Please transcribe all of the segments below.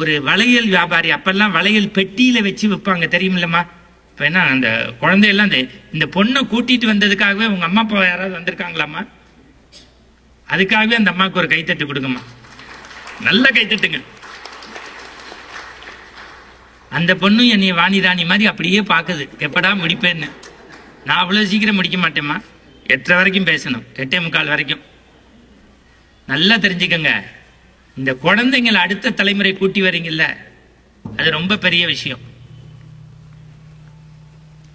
ஒரு வளையல் வியாபாரி, அப்பெல்லாம் வளையல் பெட்டியில வச்சு விற்பாங்க, தெரியுமில்லம்மா? இப்ப என்ன அந்த குழந்தையெல்லாம் இந்த பொண்ணை கூட்டிட்டு வந்ததுக்காகவே உங்க அம்மா அப்பா யாராவது வந்திருக்காங்களாம்மா? அதுக்காகவே அந்த அம்மாவுக்கு ஒரு கைத்தட்டு கொடுங்கம்மா, நல்ல கைத்தட்டுங்க. அந்த பொண்ணும் என்னை வாணி ராணி மாதிரி அப்படியே பாக்குது, எப்படா முடிப்பேன்னு. நான் அவ்வளவு சீக்கிரம் முடிக்க மாட்டேம்மா, 8:30 வரைக்கும் பேசணும், 8:45 வரைக்கும். நல்லா தெரிஞ்சுக்கங்க, இந்த குழந்தைங்களை அடுத்த தலைமுறை கூட்டி வரீங்கல்ல, அது ரொம்ப பெரிய விஷயம்.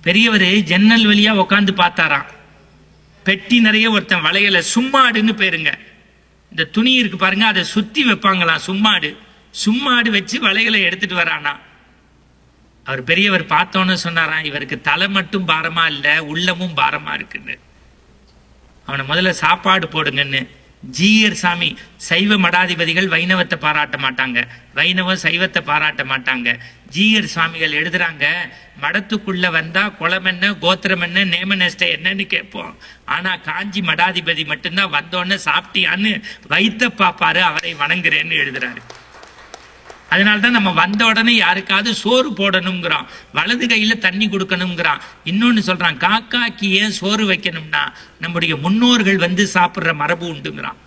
பெரியவர் ஜன்னல் வழியா உட்காந்து பார்த்தாராம், பெட்டி நிறைய ஒருத்தன் வளையல, சும்மாடுன்னு பேருங்க, இந்த துணி இருக்கு பாருங்க, அதை சுத்தி வைப்பாங்களாம், சும்மாடு. சும்மாடு வச்சு வளையலை எடுத்துட்டு வரானா. அவர் பெரியவர் பார்த்தோன்னு சொன்னாராம், இவருக்கு தலை மட்டும் பாரமா இல்ல, உள்ளமும் பாரமா இருக்குன்னு. அவனை முதல்ல சாப்பாடு போடுங்கன்னு. ஜீயர் சாமி, சைவ மடாதிபதிகள் வைணவத்தை பாராட்ட மாட்டாங்க, வைணவம் சைவத்தை பாராட்ட மாட்டாங்க. ஜீயர் சுவாமிகள் எழுதுறாங்க, மடத்துக்குள்ள வந்தா குளம் என்ன, கோத்திரம் என்ன, நேமநேஷ்ட என்னன்னு கேட்போம். ஆனா காஞ்சி மடாதிபதி மட்டும்தான் வந்தோன்னு சாப்பிட்டியான்னு வைத்த பாப்பாரு, அவரை வணங்குறேன்னு எழுதுறாரு. அதனால்தான் நம்ம வந்த உடனே யாருக்காவது சோறு போடணுங்கிறான், வலது கையில தண்ணி கொடுக்கணுங்கிறான். இன்னொன்னு சொல்றான், காக்காக்கு ஏன் சோறு வைக்கணும்னா நம்முடைய முன்னோர்கள் வந்து சாப்பிடுற மரபு உண்டுங்கிறான்.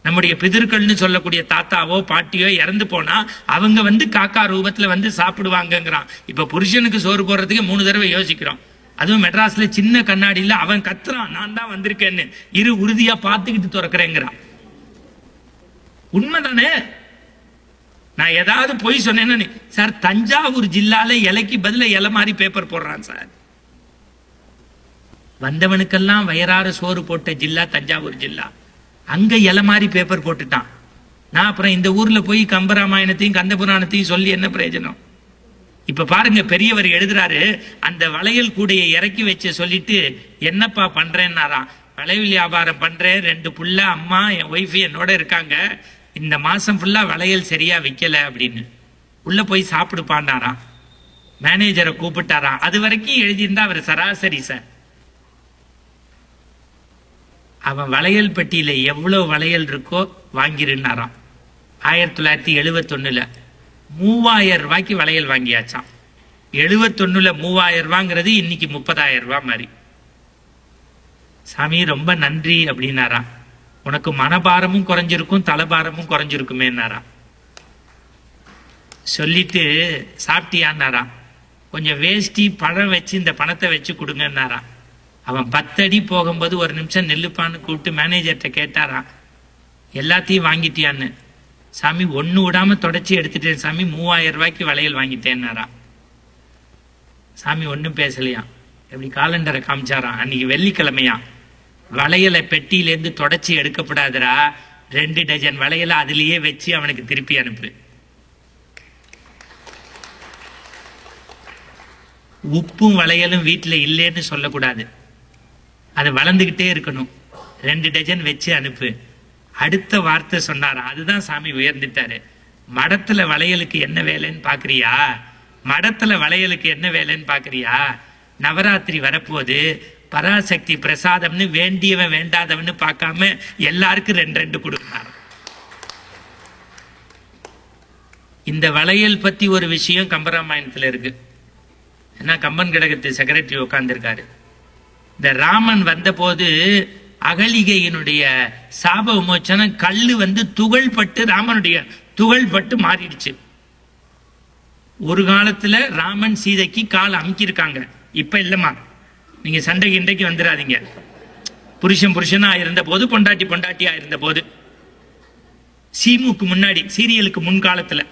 நம்முடைய பிதர்கள்னு சொல்லக்கூடிய தாத்தாவோ பாட்டியோ இறந்து போனா அவங்க வந்து காக்கா ரூபத்துல வந்து சாப்பிடுவாங்கிறான். இப்ப புருஷனுக்கு சோறு போடுறதுக்கு 3 தடவை யோசிக்கிறோம். அதுவும் மெட்ராஸ்ல சின்ன கண்ணாடியில அவன் கத்துறான், நான் தான் வந்திருக்கேன்னு, இரு உறுதியா பார்த்துக்கிட்டு துறக்கிறேங்கிறான். உண்மைதானே? நான் ஏதாவது போய் சொன்னேன்னு, சார் தஞ்சாவூர் ஜில்லால இலைக்கு பதில இலை மாதிரி பேப்பர் போடுறான் சார். வந்தவனுக்கெல்லாம் வயறாறு சோறு போட்ட ஜில்லா தஞ்சாவூர் ஜில்லா, அங்க இலை மாதிரி பேப்பர் போட்டுட்டான். நான் அப்புறம் இந்த ஊர்ல போய் கம்பராமாயணத்தையும் கந்த புராணத்தையும் சொல்லி என்ன பிரயோஜனம்? இப்ப பாருங்க, பெரியவர் எழுதுறாரு, அந்த வளையல் கூடையை இறக்கி வச்சு சொல்லிட்டு என்னப்பா பண்றேன்னாராம், வளையல் வியாபாரம் பண்றேன், 2 புள்ள, அம்மா, என் ஒய்ஃப் என்னோட இருக்காங்க, இந்த மாசம் ஃபுல்லா வளையல் சரியா விக்கல அப்படின்னு. உள்ள போய் சாப்பிடுப்பாண்டாராம். மேனேஜரை கூப்பிட்டாராம். அது வரைக்கும் எழுதியிருந்தா அவர் சராசரி சார். அவன் வளையல் பெட்டியில எவ்வளவு வளையல் இருக்கோ வாங்கிருந்தாராம். 1971 3000 ரூபாய்க்கு வளையல் வாங்கியாச்சான். 71 3000 ரூபாங்கிறது இன்னைக்கு 30,000 ரூபாய் மாதிரி. சாமி ரொம்ப நன்றி அப்படின்னாராம். உனக்கு மனபாரமும் குறைஞ்சிருக்கும், தலைபாரமும் குறைஞ்சிருக்குமேன்னாரா. சொல்லிட்டு சாப்பிட்டியான்னாராம். கொஞ்சம் வேஷ்டி பழம் வச்சு இந்த பணத்தை வச்சு கொடுங்கன்னாரா. அவன் 10 அடி போகும்போது ஒரு நிமிஷம் நெல்லுப்பான்னு கூப்பிட்டு மேனேஜர்கிட்ட கேட்டாராம், எல்லாத்தையும் வாங்கிட்டியான்னு. சாமி ஒண்ணு விடாம தொடச்சி எடுத்துட்டேன் சாமி, 3000 ரூபாய்க்கு வளையல் வாங்கிட்டேன்னாரா. சாமி ஒன்னும் பேசலையாம். எப்படி காலண்டரை காமிச்சாராம், அன்னைக்கு வெள்ளிக்கிழமையா. வளையலை பெட்டியிலேருந்து தொடச்சி எடுக்கப்படாதரா, 2 டஜன் வளையலை அதுலயே வச்சு அவனுக்கு திருப்பி அனுப்பு. உப்பும் வளையலும் வீட்டுல இல்லைன்னு சொல்லக்கூடாது, அது வளர்ந்துகிட்டே இருக்கணும். 2 டஜன் வச்சு அனுப்பு. அடுத்த வார்த்தை சொன்னாரா, அதுதான் சாமி உயர்ந்துட்டாரு. மடத்துல வளையலுக்கு என்ன வேலைன்னு பாக்குறியா, மடத்துல வளையலுக்கு என்ன வேலைன்னு பாக்குறியா, நவராத்திரி வரப்போது பராசக்தி பிரசாதம்னு வேண்டியவன் வேண்டாதவன்னு பார்க்காம எல்லாருக்கும் 2 கொடுக்கிறார். இந்த வளையல் பத்தி ஒரு விஷயம் கம்பராமாயணத்துல இருக்கு. ஏன்னா கம்பன் கடகத்து செக்ரட்டரி உட்கார்ந்துருக்காரு. இந்த ராமன் வந்த போது அகலிகையினுடைய சாப விமோச்சனம், கல்லு வந்து துகள் பட்டு ராமனுடைய துகள் பட்டு மாறிடுச்சு. ஒரு காலத்துல ராமன் சீதைக்கு கால் அமுக்கியிருக்காங்க, இப்ப இல்லம்மா. நீங்க சண்டைக்கு இன்றைக்கு வந்துடாதீங்க. புருஷன் புருஷனா இருந்த போது, பொண்டாட்டி பொண்டாட்டியா இருந்த போது, சீமுக்கு முன்னாடி, சீரியலுக்கு முன்காலத்துல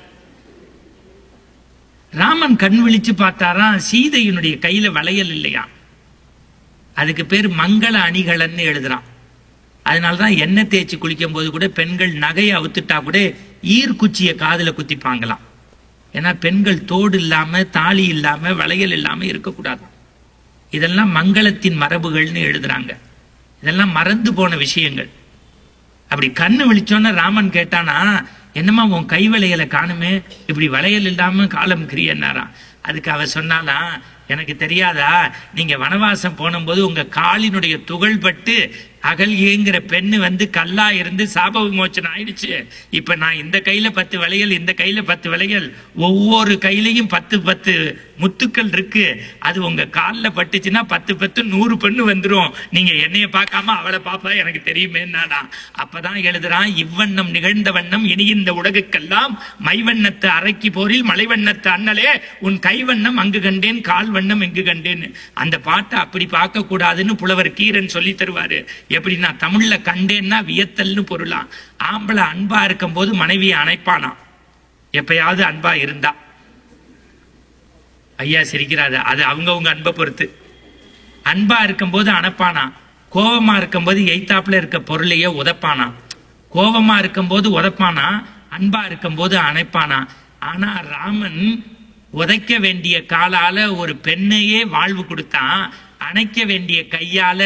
ராமன் கண் விழிச்சு பார்த்தாராம், சீதையினுடைய கையில வளையல் இல்லையா. அதுக்கு பேர் மங்கள அணிகலன்னு எழுதுறான். அதனாலதான் எண்ணெய் தேய்ச்சி குளிக்கும் போது கூட பெண்கள் நகையை அவுத்துட்டா கூட ஈர்க்குச்சிய காதுல குத்திப்பாங்களாம். ஏன்னா பெண்கள் தோடு இல்லாம தாலி இல்லாம வளையல் இல்லாம இருக்கக்கூடாது. இதெல்லாம் மங்களத்தின் மரபுகள்னு எழுதுறாங்க. இதெல்லாம் மறந்து போன விஷயங்கள். அப்படி கண்ணு விழிச்சோன்னு ராமன் கேட்டானா, என்னமா உன் கை வளையலை காணுமே, இப்படி வளையல் இல்லாம காலம் கிரியன்னாராம். அதுக்கு அவ சொன்னாலாம், எனக்கு தெரியாதா, நீங்க வனவாசம் போனும்போது உங்க காலினுடைய துகள் பட்டு அகல்யேங்கிற பெண்ணு வந்து கல்லா இருந்து சாப விமோச்சனம் ஆயிடுச்சு. இப்ப நான் இந்த கையில 10 வளையல், இந்த கையில 10 வளையல், ஒவ்வொரு கையிலையும் 10 முத்துக்கள் இருக்கு. அது உங்க காலில் பட்டுச்சுன்னா 10 100 பெண்ணு வந்துரும். நீங்க என்னைய பார்க்காம அவளை பாப்பா, எனக்கு தெரியுமே. அப்பதான் எழுதுறான், இவ்வண்ணம் நிகழ்ந்த வண்ணம் இனி இந்த உலகுக்கெல்லாம் மைவண்ணத்து அரைக்கி போரில் மலைவண்ணத்து அண்ணலே உன் கைவண்ணம் அங்கு கண்டேன், கால் வண்ணம் எங்கு கண்டேன். அந்த பாட்டை அப்படி பார்க்க கூடாதுன்னு புலவர் கீரன் சொல்லி தருவாரு. எப்படின்னா, தமிழ்ல கண்டேன்னா வியத்தல்னு பொருளாம். ஆம்பளை அன்பா இருக்கும் போது மனைவியை அணைப்பானா, எப்பயாவது அன்பா இருந்தா. ஐயா சிரிக்கிறாரு, அது அவங்கவுங்க அன்பை பொறுத்து. அன்பா இருக்கும் போது அணைப்பானா, கோபமா இருக்கும் போது எய்தாப்புல இருக்க பொருளையே உதப்பானா. கோபமா இருக்கும் போது உதப்பானா, அன்பா இருக்கும் போது அணைப்பானா. ஆனா ராமன் உதைக்க வேண்டிய காலால ஒரு பெண்ணையே வாழ்வு கொடுத்தான், அணைக்க வேண்டிய கையால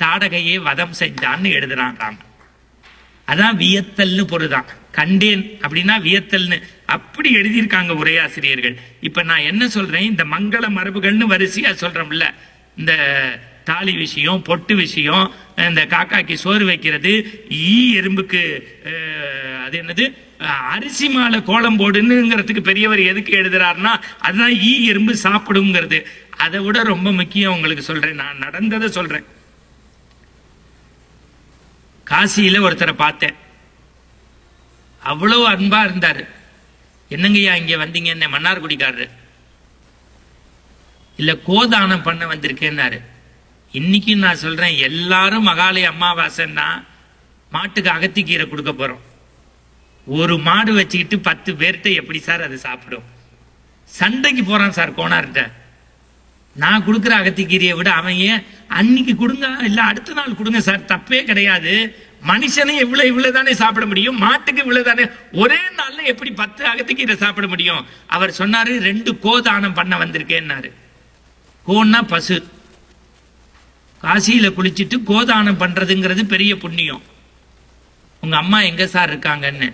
தாடகையே வதம் செஞ்சான்னு எழுதுறான் ராமன். அதான் வியத்தல்னு பொருதான். கண்டேன் அப்படின்னா வியத்தல்னு அப்படி எழுதியிருக்காங்க உரையாசிரியர்கள். இப்ப நான் என்ன சொல்றேன், இந்த மங்கள மரபுகள்னு வரிசையா சொல்றோம்ல, இந்த தாலி விஷயம், பொட்டு விஷயம், இந்த காக்காக்கு சோறு வைக்கிறது, ஈ எறும்புக்கு அது என்னது அரிசி மாலை கோலம் போடுங்கிறதுக்கு பெரியவர் எதுக்கு எழுதுறாருன்னா, அதுதான் ஈ எறும்பு சாப்பிடுங்கிறது. அதை விட ரொம்ப முக்கியம் உங்களுக்கு சொல்றேன், நான் நடந்ததை சொல்றேன். காசியில ஒருத்தரை பார்த்தேன், அவ்வளவு அன்பா இருந்தாரு. என்னங்கய்யா இங்க வந்தீங்க, என்ன மன்னார்குடிக்காரரு இல்ல கோதானம் பண்ண வந்திருக்கேன்னாரு. இன்னைக்கு நான் சொல்றேன், எல்லாரும் மகாலய அமாவாசைன்னா மாட்டுக்கு அகத்திக்கீரை கொடுக்க போறோம். ஒரு மாடு வச்சுக்கிட்டு 10 பேர்கிட்ட எப்படி சார் அது சாப்பிடும்? சண்டைக்கு போறான் சார் கோனார்கிட்ட. நான் கொடுக்குற அகத்திக்கீரையை விட அவன் ஏன் அன்னைக்கு கொடுங்க, இல்ல அடுத்த நாள் கொடுங்க சார், தப்பே கிடையாது. மனுஷனே இவ்வளவு தானே சாப்பிட முடியும், மாட்டுக்கு இவ்வளவு தானே, ஒரே நாள்ல எப்படி 10 அகத்திக்கீரை சாப்பிட முடியும்? அவர் சொன்னாரு, 2 கோதானம் பண்ண வந்திருக்கேன்னாரு. கோன்னா பசு. காசியில குளிச்சுட்டு கோதானம் பண்றதுங்கிறது பெரிய புண்ணியம். உங்க அம்மா எங்க சார் இருக்காங்கன்னு,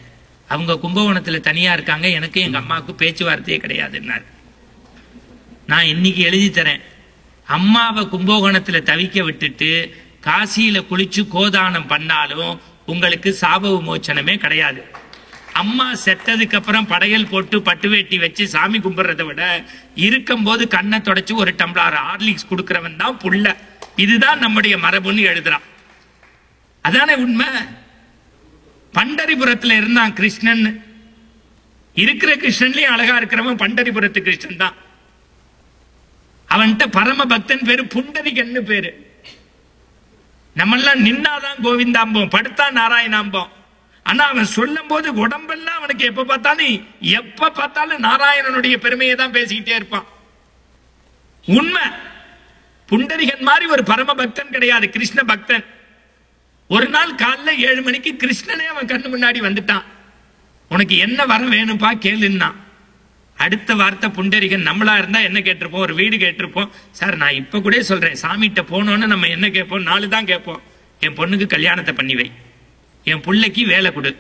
அவங்க கும்பகோணத்துல தனியா இருக்காங்க, எனக்கு எங்க அம்மாவுக்கு பேச்சுவார்த்தையே கிடையாதுன்னாரு. நான் இன்னைக்கு எழுதி தரேன், அம்மாவை கும்பகோணத்துல தவிக்க விட்டுட்டு காசியில குளிச்சு கோதானம் பண்ணாலும் உங்களுக்கு சாப விமோச்சனமே கிடையாது. அம்மா செத்ததுக்கு அப்புறம் படையல் போட்டு பட்டு வேட்டி வச்சு சாமி கும்பிடுறதை விட இருக்கும் போது கண்ணை தொடச்சு ஒரு டம்ளர் ஹார்லிக்ஸ் கொடுக்கிறவன் தான் புள்ள. இதுதான் நம்முடைய மரபுன்னு எழுதுறான். அதானே உண்மை. பண்டரிபுரத்துல இருந்தான் கிருஷ்ணன். இருக்கிற கிருஷ்ணன்லயும் அழகா இருக்கிறவன் பண்டரிபுரத்து கிருஷ்ணன் தான். அவன்கிட்ட பரம பக்தன் பேரு புண்டரிகன்னு பேரு. நம்மெல்லாம் நின்னாதான் கோவிந்தாம்போம், படுத்தா நாராயணாம்போம். ஆனா அவன் சொல்லும் போது உடம்பெல்லாம் அவனுக்கு எப்ப பார்த்தாலும் நாராயணனுடைய பெருமையை தான் பேசிக்கிட்டே இருப்பான். உண்மை. புண்டரிகன் மாதிரி ஒரு பரம பக்தன் கிடையாது, கிருஷ்ண பக்தன். ஒரு நாள் காலைல 7 மணிக்கு கிருஷ்ணனே அவன் கண்ணு முன்னாடி வந்துட்டான். உனக்கு என்ன வரம் வேணும்பா கேளுன்னா. அடுத்த வார்த்தை புண்டரிகன். நம்மளா இருந்தா என்ன கேட்டிருப்போம், ஒரு வீடு கேட்டிருப்போம். சார் நான் இப்ப கூட சொல்றேன், சாமிகிட்ட போனோன்னு நம்ம என்ன கேட்போம், 4 தான் கேட்போம். என் பொண்ணுக்கு கல்யாணத்தை பண்ணி வை, என் பிள்ளைக்கு வேலை கொடு,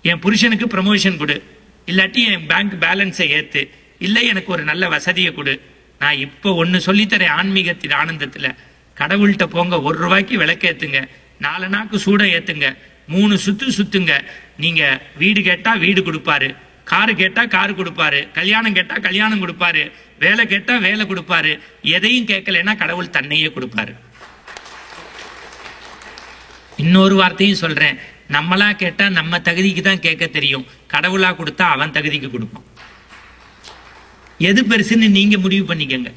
என் புருஷனுக்கு ப்ரமோஷன் கொடு, இல்லாட்டி என் பேங்க் பேலன்ஸை ஏத்து, இல்லை எனக்கு ஒரு நல்ல வசதியை கொடு. நான் இப்ப ஒன்னு சொல்லித்தரேன் ஆன்மீகத்தின் ஆனந்தத்துல. கடவுள்கிட்ட போங்க, 1 ரூபாய்க்கு விளக்கேத்துங்க, 4 நாக்கு சூட ஏத்துங்க, 3 சுத்துங்க. நீங்க வீடு கேட்டா வீடு கொடுப்பாரு, காரு கேட்டா காரு கொடுப்பாரு, கல்யாணம் கேட்டா கல்யாணம் கொடுப்பாரு, வேலை கேட்டா வேலை கொடுப்பாரு. எதையும் கேட்கலன்னா கடவுள் தன்னையே கொடுப்பாரு. இன்னொரு வார்த்தையும் சொல்றேன், நம்மளா கேட்டா நம்ம தகுதிக்கு தான் கேட்க தெரியும், கடவுளா கொடுத்தா அவன் தகுதிக்கு கொடுப்பான். எது பெருசுன்னு நீங்க முடிவு பண்ணிக்கங்க.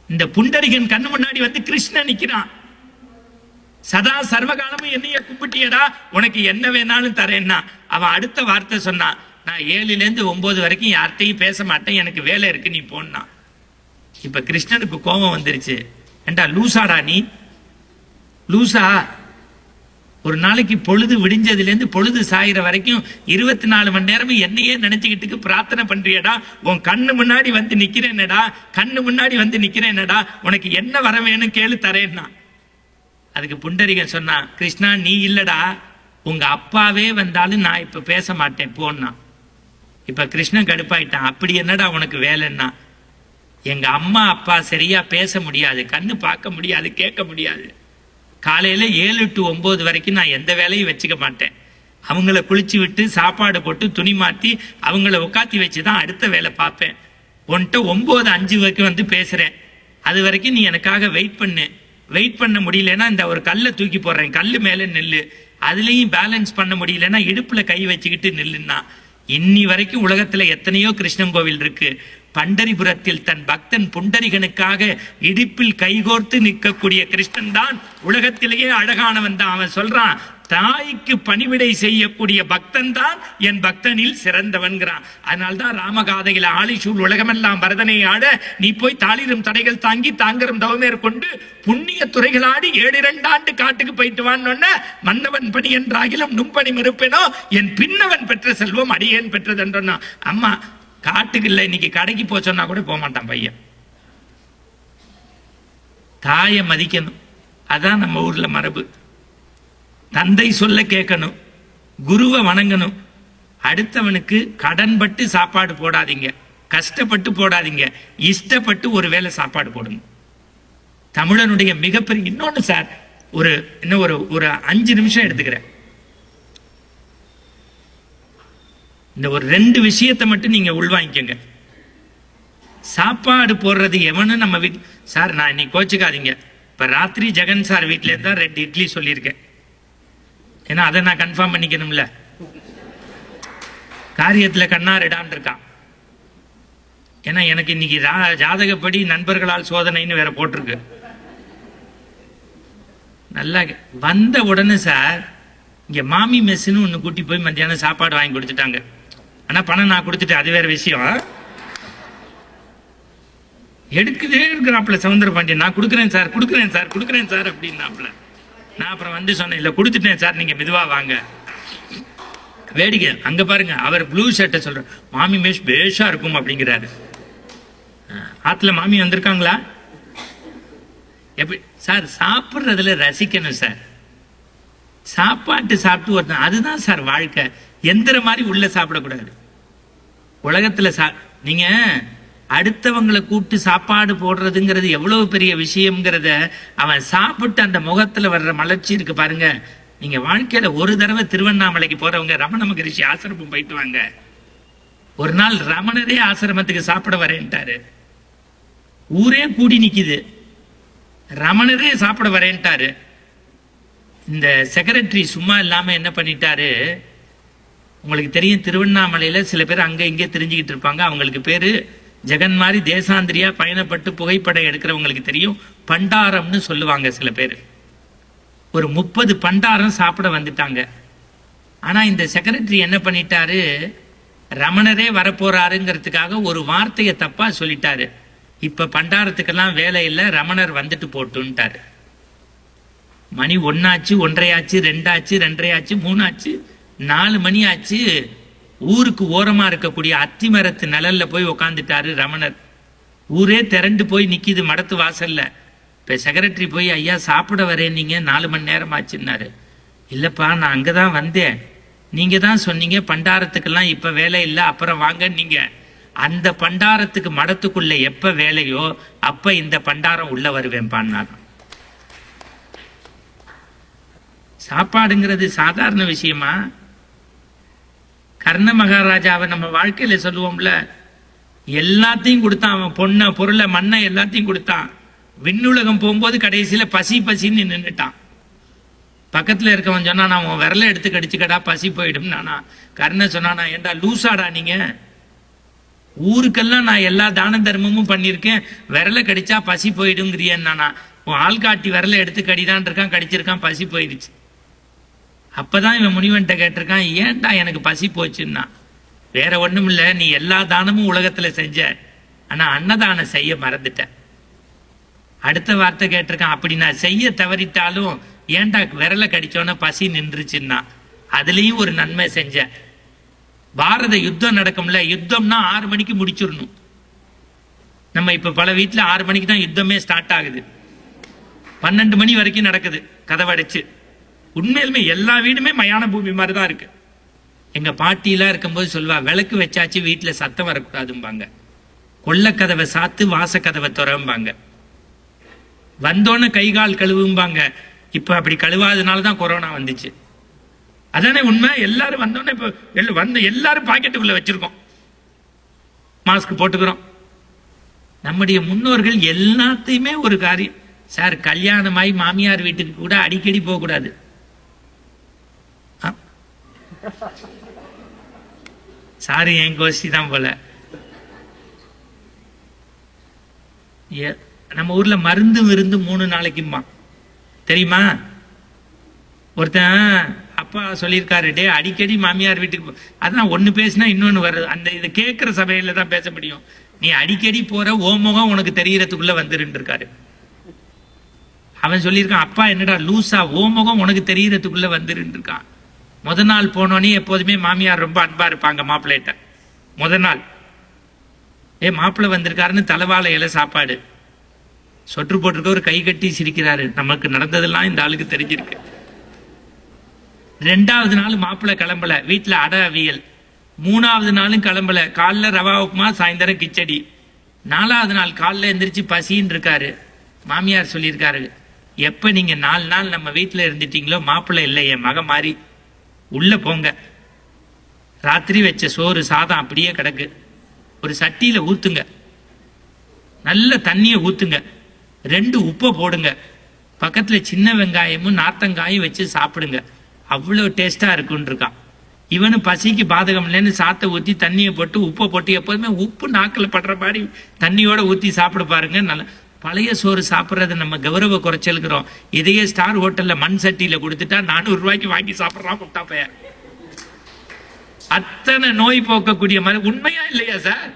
இந்த புண்டரிகன் கண்ணு முன்னாடி வந்து கிருஷ்ணன் நிக்கிறான். சதா சர்வகாலமும் என்னைய கும்பிட்டியடா, உனக்கு என்ன வேணாலும் தரேன்னா. அவன் அடுத்த வார்த்தை சொன்னான், நான் 7லேருந்து 9 வரைக்கும் யார்கிட்டையும் பேச மாட்டேன், எனக்கு வேலை இருக்கு, நீ போனா. இப்ப கிருஷ்ணனுக்கு கோபம் வந்துருச்சு. ஏண்டா லூசாடா நீ, லூசா? ஒரு நாளைக்கு பொழுது விடிஞ்சதுலேருந்து பொழுது சாயிற வரைக்கும் 24 மணி நேரமும் என்னையே நினைச்சுக்கிட்டு பிரார்த்தனை பண்றியடா. உன் கண்ணு முன்னாடி வந்து நிக்கிறேன்னடா, கண்ணு முன்னாடி வந்து நிக்கிறேன்னடா, உனக்கு என்ன வர வேணும் கேளு தரேன்னா. அதுக்கு புண்டரிகன் சொன்னா, கிருஷ்ணா நீ இல்லடா, உங்க அப்பாவே வந்தாலும் நான் இப்ப பேச மாட்டேன் போன்னா. இப்ப கிருஷ்ணன் கடுப்பாயிட்டான். அப்படி என்னடா உனக்கு வேலைன்னா, எங்க அம்மா அப்பா சரியா பேச முடியாது, கண்ணு பார்க்க முடியாது, கேட்க முடியாது, காலையில 7 to 9 வரைக்கும் நான் எந்த வேலையும் வச்சுக்க மாட்டேன். அவங்கள குளிச்சு விட்டு சாப்பாடு போட்டு துணி மாத்தி அவங்கள உட்காத்தி வச்சுதான் அடுத்த வேலை பார்ப்பேன். உன்கிட்ட 9:05 வரைக்கும் வந்து பேசுறேன், அது வரைக்கும் நீ எனக்காக வெயிட் பண்ணு. வெயிட் பண்ண முடியலன்னா இந்த ஒரு கல்லை தூக்கி போடுறேன், கல்லு மேல நெல்லு. அதுலயும் பேலன்ஸ் பண்ண முடியலன்னா இடுப்புல கை வச்சுக்கிட்டு நில்லுன்னா. இன்னி வரைக்கும் உலகத்துல எத்தனையோ கிருஷ்ணன் கோவில் இருக்கு. பண்டரிபுரத்தில் தன் பக்தன் புண்டரிகனுக்காக இடுப்பில் கைகோர்த்து நிற்கக்கூடிய கிருஷ்ணன் தான் உலகத்திலேயே அழகானவன் தான். அவன் சொல்றான், தாய்க்கு பணிவிடை செய்யக்கூடிய பக்தன் தான் என் பக்தனில் சிறந்தவன்கிறான். அதனால்தான் ராமகாதையில ஆளிசூழ் உலகமெல்லாம் பரதனை ஆட நீ போய் தாளிரும் தடைகள் தாங்கி தாங்கரும் தவமேற் கொண்டு புண்ணிய துறைகள் ஆடி 7-2 ஆண்டு காட்டுக்கு போயிட்டு வான்னு மன்னவன் பணி என்றாகிலும் நும்பணி மறுப்பேனோ என் பின்னவன் பெற்ற செல்வம் அடியேன் பெற்றதுன்றா. அம்மா காட்டுக்கு இல்ல, இன்னைக்கு கடைக்கு போச்சோன்னா கூட போக மாட்டான் பையன். தாயை மதிக்கணும், அதான் நம்ம ஊர்ல மரபு. தந்தை சொல்ல கேட்கணும், குருவை வணங்கணும். அடுத்தவனுக்கு கடன்பட்டு சாப்பாடு போடாதீங்க, கஷ்டப்பட்டு போடாதீங்க, இஷ்டப்பட்டு ஒரு வேளை சாப்பாடு போடுங்க. தமிழனுடைய மிகப்பெரிய இன்னொன்னு சார், இன்னும் ஒரு 5 நிமிஷம் எடுத்துக்கிறேன். இந்த ஒரு 2 விஷயத்தை மட்டும் நீங்க உள்வாங்கிக்கங்க. சாப்பாடு போடுறது எவனும் நம்ம வீட்டு சார், நான் இன்னைக்கு கோச்சுக்காதீங்க. இப்ப ராத்திரி ஜெகன் சார் வீட்டுல இருந்தா 2 இட்லி சொல்லியிருக்கேன். ஏன்னா அதை நான் கன்ஃபார்ம் பண்ணிக்கணும்ல. காரியத்துல கண்ணாரிடான் இருக்கான். ஏன்னா எனக்கு இன்னைக்கு ஜாதகப்படி நண்பர்களால் சோதனைன்னு வேற போட்டிருக்கு. நல்லா வந்த உடனே சார் இங்க மாமி மெஸ்ன்னு ஒண்ணு கூட்டி போய் மத்தியானம் சாப்பாடு வாங்கி கொடுத்துட்டாங்க. ஆனா பணம் நான் கொடுத்துட்டேன், அது வேற விஷயம். எடுக்குதே இருக்கிறாப்புல சவுந்தர பாண்டியன், நான் கொடுக்குறேன் சார் கொடுக்குறேன் சார் கொடுக்குறேன் சார் அப்படின்னாப்புல. நான் அப்புறம் வந்து சொன்னேன், இல்ல கொடுத்துட்டேன் சார், நீங்க மெதுவா வாங்க. வேடிக்கை அங்க பாருங்க, அவர் ப்ளூ ஷர்ட்டை சொல்ற மாமி மெஸ் பேஷா இருக்கும் அப்படிங்கிறாரு. ஆத்துல மாமி வந்திருக்காங்களா? எப்படி சார் சாப்பிட்றதுல ரசிக்கணும் சார். சாப்பாட்டு சாப்பிட்டு ஒருத்தன், அதுதான் சார் வாழ்க்கை. எந்திர மாதிரி உள்ள சாப்பிடக்கூடாது உலகத்துல. நீங்க அடுத்தவங்களை கூப்பிட்டு சாப்பாடு போடுறதுங்கிறது எவ்வளவு பெரிய விஷயம்ங்கிறத அவன் சாப்பிட்டு அந்த முகத்துல வர்ற மலர்ச்சி இருக்கு பாருங்க. நீங்க வாழ்க்கையில ஒரு தடவை திருவண்ணாமலைக்கு போறவங்க ரமண மகரிஷி ஆசிரமம் போயிட்டு வாங்க. ஒரு நாள் ரமணரே ஆசிரமத்துக்கு சாப்பிட வரேன்ட்டாரு. ஊரே கூடி நிக்குது, ரமணரே சாப்பிட வரேன்ட்டாரு. இந்த செக்ரட்டரி சும்மா இல்லாம என்ன பண்ணிட்டாரு, உங்களுக்கு தெரியும் திருவண்ணாமலையில சில பேர் அங்க இங்கே தெரிஞ்சுக்கிட்டு இருப்பாங்க. அவங்களுக்கு பேரு ஜெகன் மாதிரி தேசாந்திரியா பயணப்பட்டு புகைப்படம் எடுக்கிறவங்களுக்கு தெரியும், பண்டாரம்னு சொல்லுவாங்க சில பேர். ஒரு 30 பண்டாரம் சாப்பிட வந்துட்டாங்க. ஆனா இந்த செக்ரட்டரி என்ன பண்ணிட்டாரு, ரமணரே வரப்போறாருங்கிறதுக்காக ஒரு வார்த்தையை தப்பா சொல்லிட்டாரு. இப்ப பண்டாரத்துக்கெல்லாம் வேலை இல்லை, ரமணர் வந்துட்டு போட்டுன்ட்டாரு. மணி 1 ஆச்சு, 1:30 ஆச்சு, 2 ஆச்சு, 2:30 ஆச்சு, 3 ஆச்சு, 4 மணி ஆச்சு. ஊருக்கு ஓரமா இருக்கக்கூடிய அத்தி மரத்து நிழல்ல போய் உக்காந்துட்டாரு ரமணர். ஊரே திரண்டு போய் நிக்கிது மடத்து வாசல்ல. இப்ப செக்ரட்டரி போய், ஐயா சாப்பிட வரேன், நீங்க 4 மணி நேரம் ஆச்சுன்னாரு. இல்லப்பா நான் அங்கதான் வந்தேன், நீங்க தான் சொன்னீங்க பண்டாரத்துக்கெல்லாம் இப்ப வேலை இல்லை, அப்புறம் வாங்க. நீங்க அந்த பண்டாரத்துக்கு மடத்துக்குள்ள எப்ப வேலையோ அப்ப இந்த பண்டாரம் உள்ள வருவேன்பான்னாரு. சாப்பாடுங்கிறது சாதாரண விஷயமா? கர்ண மகாராஜாவை நம்ம வாழ்க்கையில சொல்லுவோம்ல, எல்லாத்தையும் கொடுத்தான். அவன் பொண்ண பொருளை மண்ணை எல்லாத்தையும் கொடுத்தான். விண்ணுலகம் போகும்போது கடைசியில பசி பசின்னு நின்றுட்டான். பக்கத்துல இருக்கவன் சொன்னா, நான் உன் விரல எடுத்து கடிச்சுக்கடா பசி போயிடும் நானா. கர்ண சொன்னா, ஏண்டா லூசாடா நீங்க, ஊருக்கெல்லாம் நான் எல்லா தான தர்மமும் பண்ணிருக்கேன், விரல கடிச்சா பசி போயிடுங்கிறியன் நானா. உன் ஆள்காட்டி விரல எடுத்து கடிதான் இருக்கான், கடிச்சிருக்கான், பசி போயிடுச்சு. அப்பதான் இவன் முனிவன்ட்ட கேட்டிருக்கான், ஏன்டா எனக்கு பசி போச்சுன்னா. வேற ஒண்ணும் இல்ல, நீ எல்லா தானமும் உலகத்துல செஞ்ச, ஆனா அன்னதானம் செய்ய மறந்துட்ட. அடுத்த வார்த்தை கேட்டிருக்கான், அப்படி நான் செய்ய தவறிட்டாலும் ஏன்டா விரல கடிச்சோன்னா பசி நின்றுச்சுன்னா. அதுலயும் ஒரு நன்மை செஞ்ச. பாரத யுத்தம் நடக்கும்ல, யுத்தம்னா 6 மணிக்கு முடிச்சிடணும். நம்ம இப்ப பல வீட்டுல 6 மணிக்கு தான் யுத்தமே ஸ்டார்ட் ஆகுது, 12 மணி வரைக்கும் நடக்குது கதவடைச்சு. உண்மையிலுமே எல்லா வீடுமே மயான பூமி மாதிரிதான் இருக்கு. எங்க பாட்டி எல்லாம் இருக்கும்போது சொல்வா, விளக்கு வச்சாச்சு வீட்டுல சத்தம் வரக்கூடாதும்பாங்க, கொல்ல கதவை சாத்து வாச கதவை துறம்பாங்க, வந்தோன்னு கை கால் கழுவும்பாங்க. இப்ப அப்படி கழுவாதனால தான் கொரோனா வந்துச்சு. அதானே உண்மை. எல்லாரும் வந்தோடனே இப்ப எல்லாரும் பாக்கெட்டுக்குள்ள வச்சிருக்கோம், மாஸ்க் போட்டுக்கிறோம். நம்முடைய முன்னோர்கள் எல்லாத்தையுமே ஒரு காரியம் சார், கல்யாணமாய் மாமியார் வீட்டுக்கு கூட அடிக்கடி போக கூடாது. சாரி, என் கோஷ்டி தான் போல. நம்ம ஊர்ல மருந்து விருந்து 3 நாளைக்குமா தெரியுமா? ஒருத்தன் அப்பா சொல்லியிருக்காரு, டே அடிக்கடி மாமியார் வீட்டுக்கு அதான் ஒண்ணு பேசினா இன்னொன்னு வருது. அந்த இதை கேட்கிற சபையில தான் பேச முடியும். நீ அடிக்கடி போற ஓமுகம் உனக்கு தெரியறதுக்குள்ள வந்துருன்னு இருக்காரு. அவன் சொல்லியிருக்கான், அப்பா என்னடா லூசா, ஓமுகம் உனக்கு தெரியறதுக்குள்ள வந்துருன்னு இருக்கான். முத நாள் போனோன்னே எப்போதுமே மாமியார் ரொம்ப அன்பா இருப்பாங்க மாப்பிள்ளைகிட்ட. முத நாள் மாப்பிள்ளை வந்திருக்காருன்னு தலைவாழை இலை சாப்பாடு, சொற்று போட்டிருக்க ஒரு கை கட்டி சிரிக்கிறாரு. நமக்கு நடந்ததெல்லாம் இந்த ஆளுக்கு தெரிஞ்சிருக்கு. 2வது நாள் மாப்பிள்ளை கிளம்பல, வீட்டுல அடை அவியல். 3வது நாளும் கிளம்பல, காலைல ரவா உப்புமா, சாயந்தரம் கிச்சடி. 4வது நாள் காலைல எந்திரிச்சு பசின்னு இருக்காரு. மாமியார் சொல்லியிருக்காரு, எப்ப நீங்க 4 நாள் நம்ம வீட்டுல இருந்துட்டீங்களோ மாப்பிள்ளை இல்லை, என் மக மாறி உள்ள போங்க. ராத்திரி வச்ச சோறு சாதம் அப்படியே கிடக்கு, ஒரு சட்டியில ஊத்துங்க, நல்ல தண்ணிய ஊத்துங்க, 2 உப்பை போடுங்க, பக்கத்துல சின்ன வெங்காயமும் நாத்தங்காயும் வச்சு சாப்பிடுங்க, அவ்வளவு டேஸ்டா இருக்குன்னு இருக்கான். இவனு பசிக்கு பாதகம் இல்லைன்னு சாத்தை ஊத்தி தண்ணியை போட்டு உப்பை போட்டு, எப்போதுமே உப்பு நாக்கில் படுற மாதிரி தண்ணியோட ஊத்தி சாப்பிட பாருங்க. நல்ல பழைய சோறு சாப்பிட்றத நம்ம கௌரவ குறைச்சலுக்கிறோம். இதையே ஸ்டார் ஹோட்டல்ல மண் சட்டியில கொடுத்துட்டா 400 ரூபாய்க்கு வாங்கி சாப்பிட்றான் முட்டா பையன். அத்தனை நோய் போக்கக்கூடிய மாதிரி. உண்மையா இல்லையா சார்?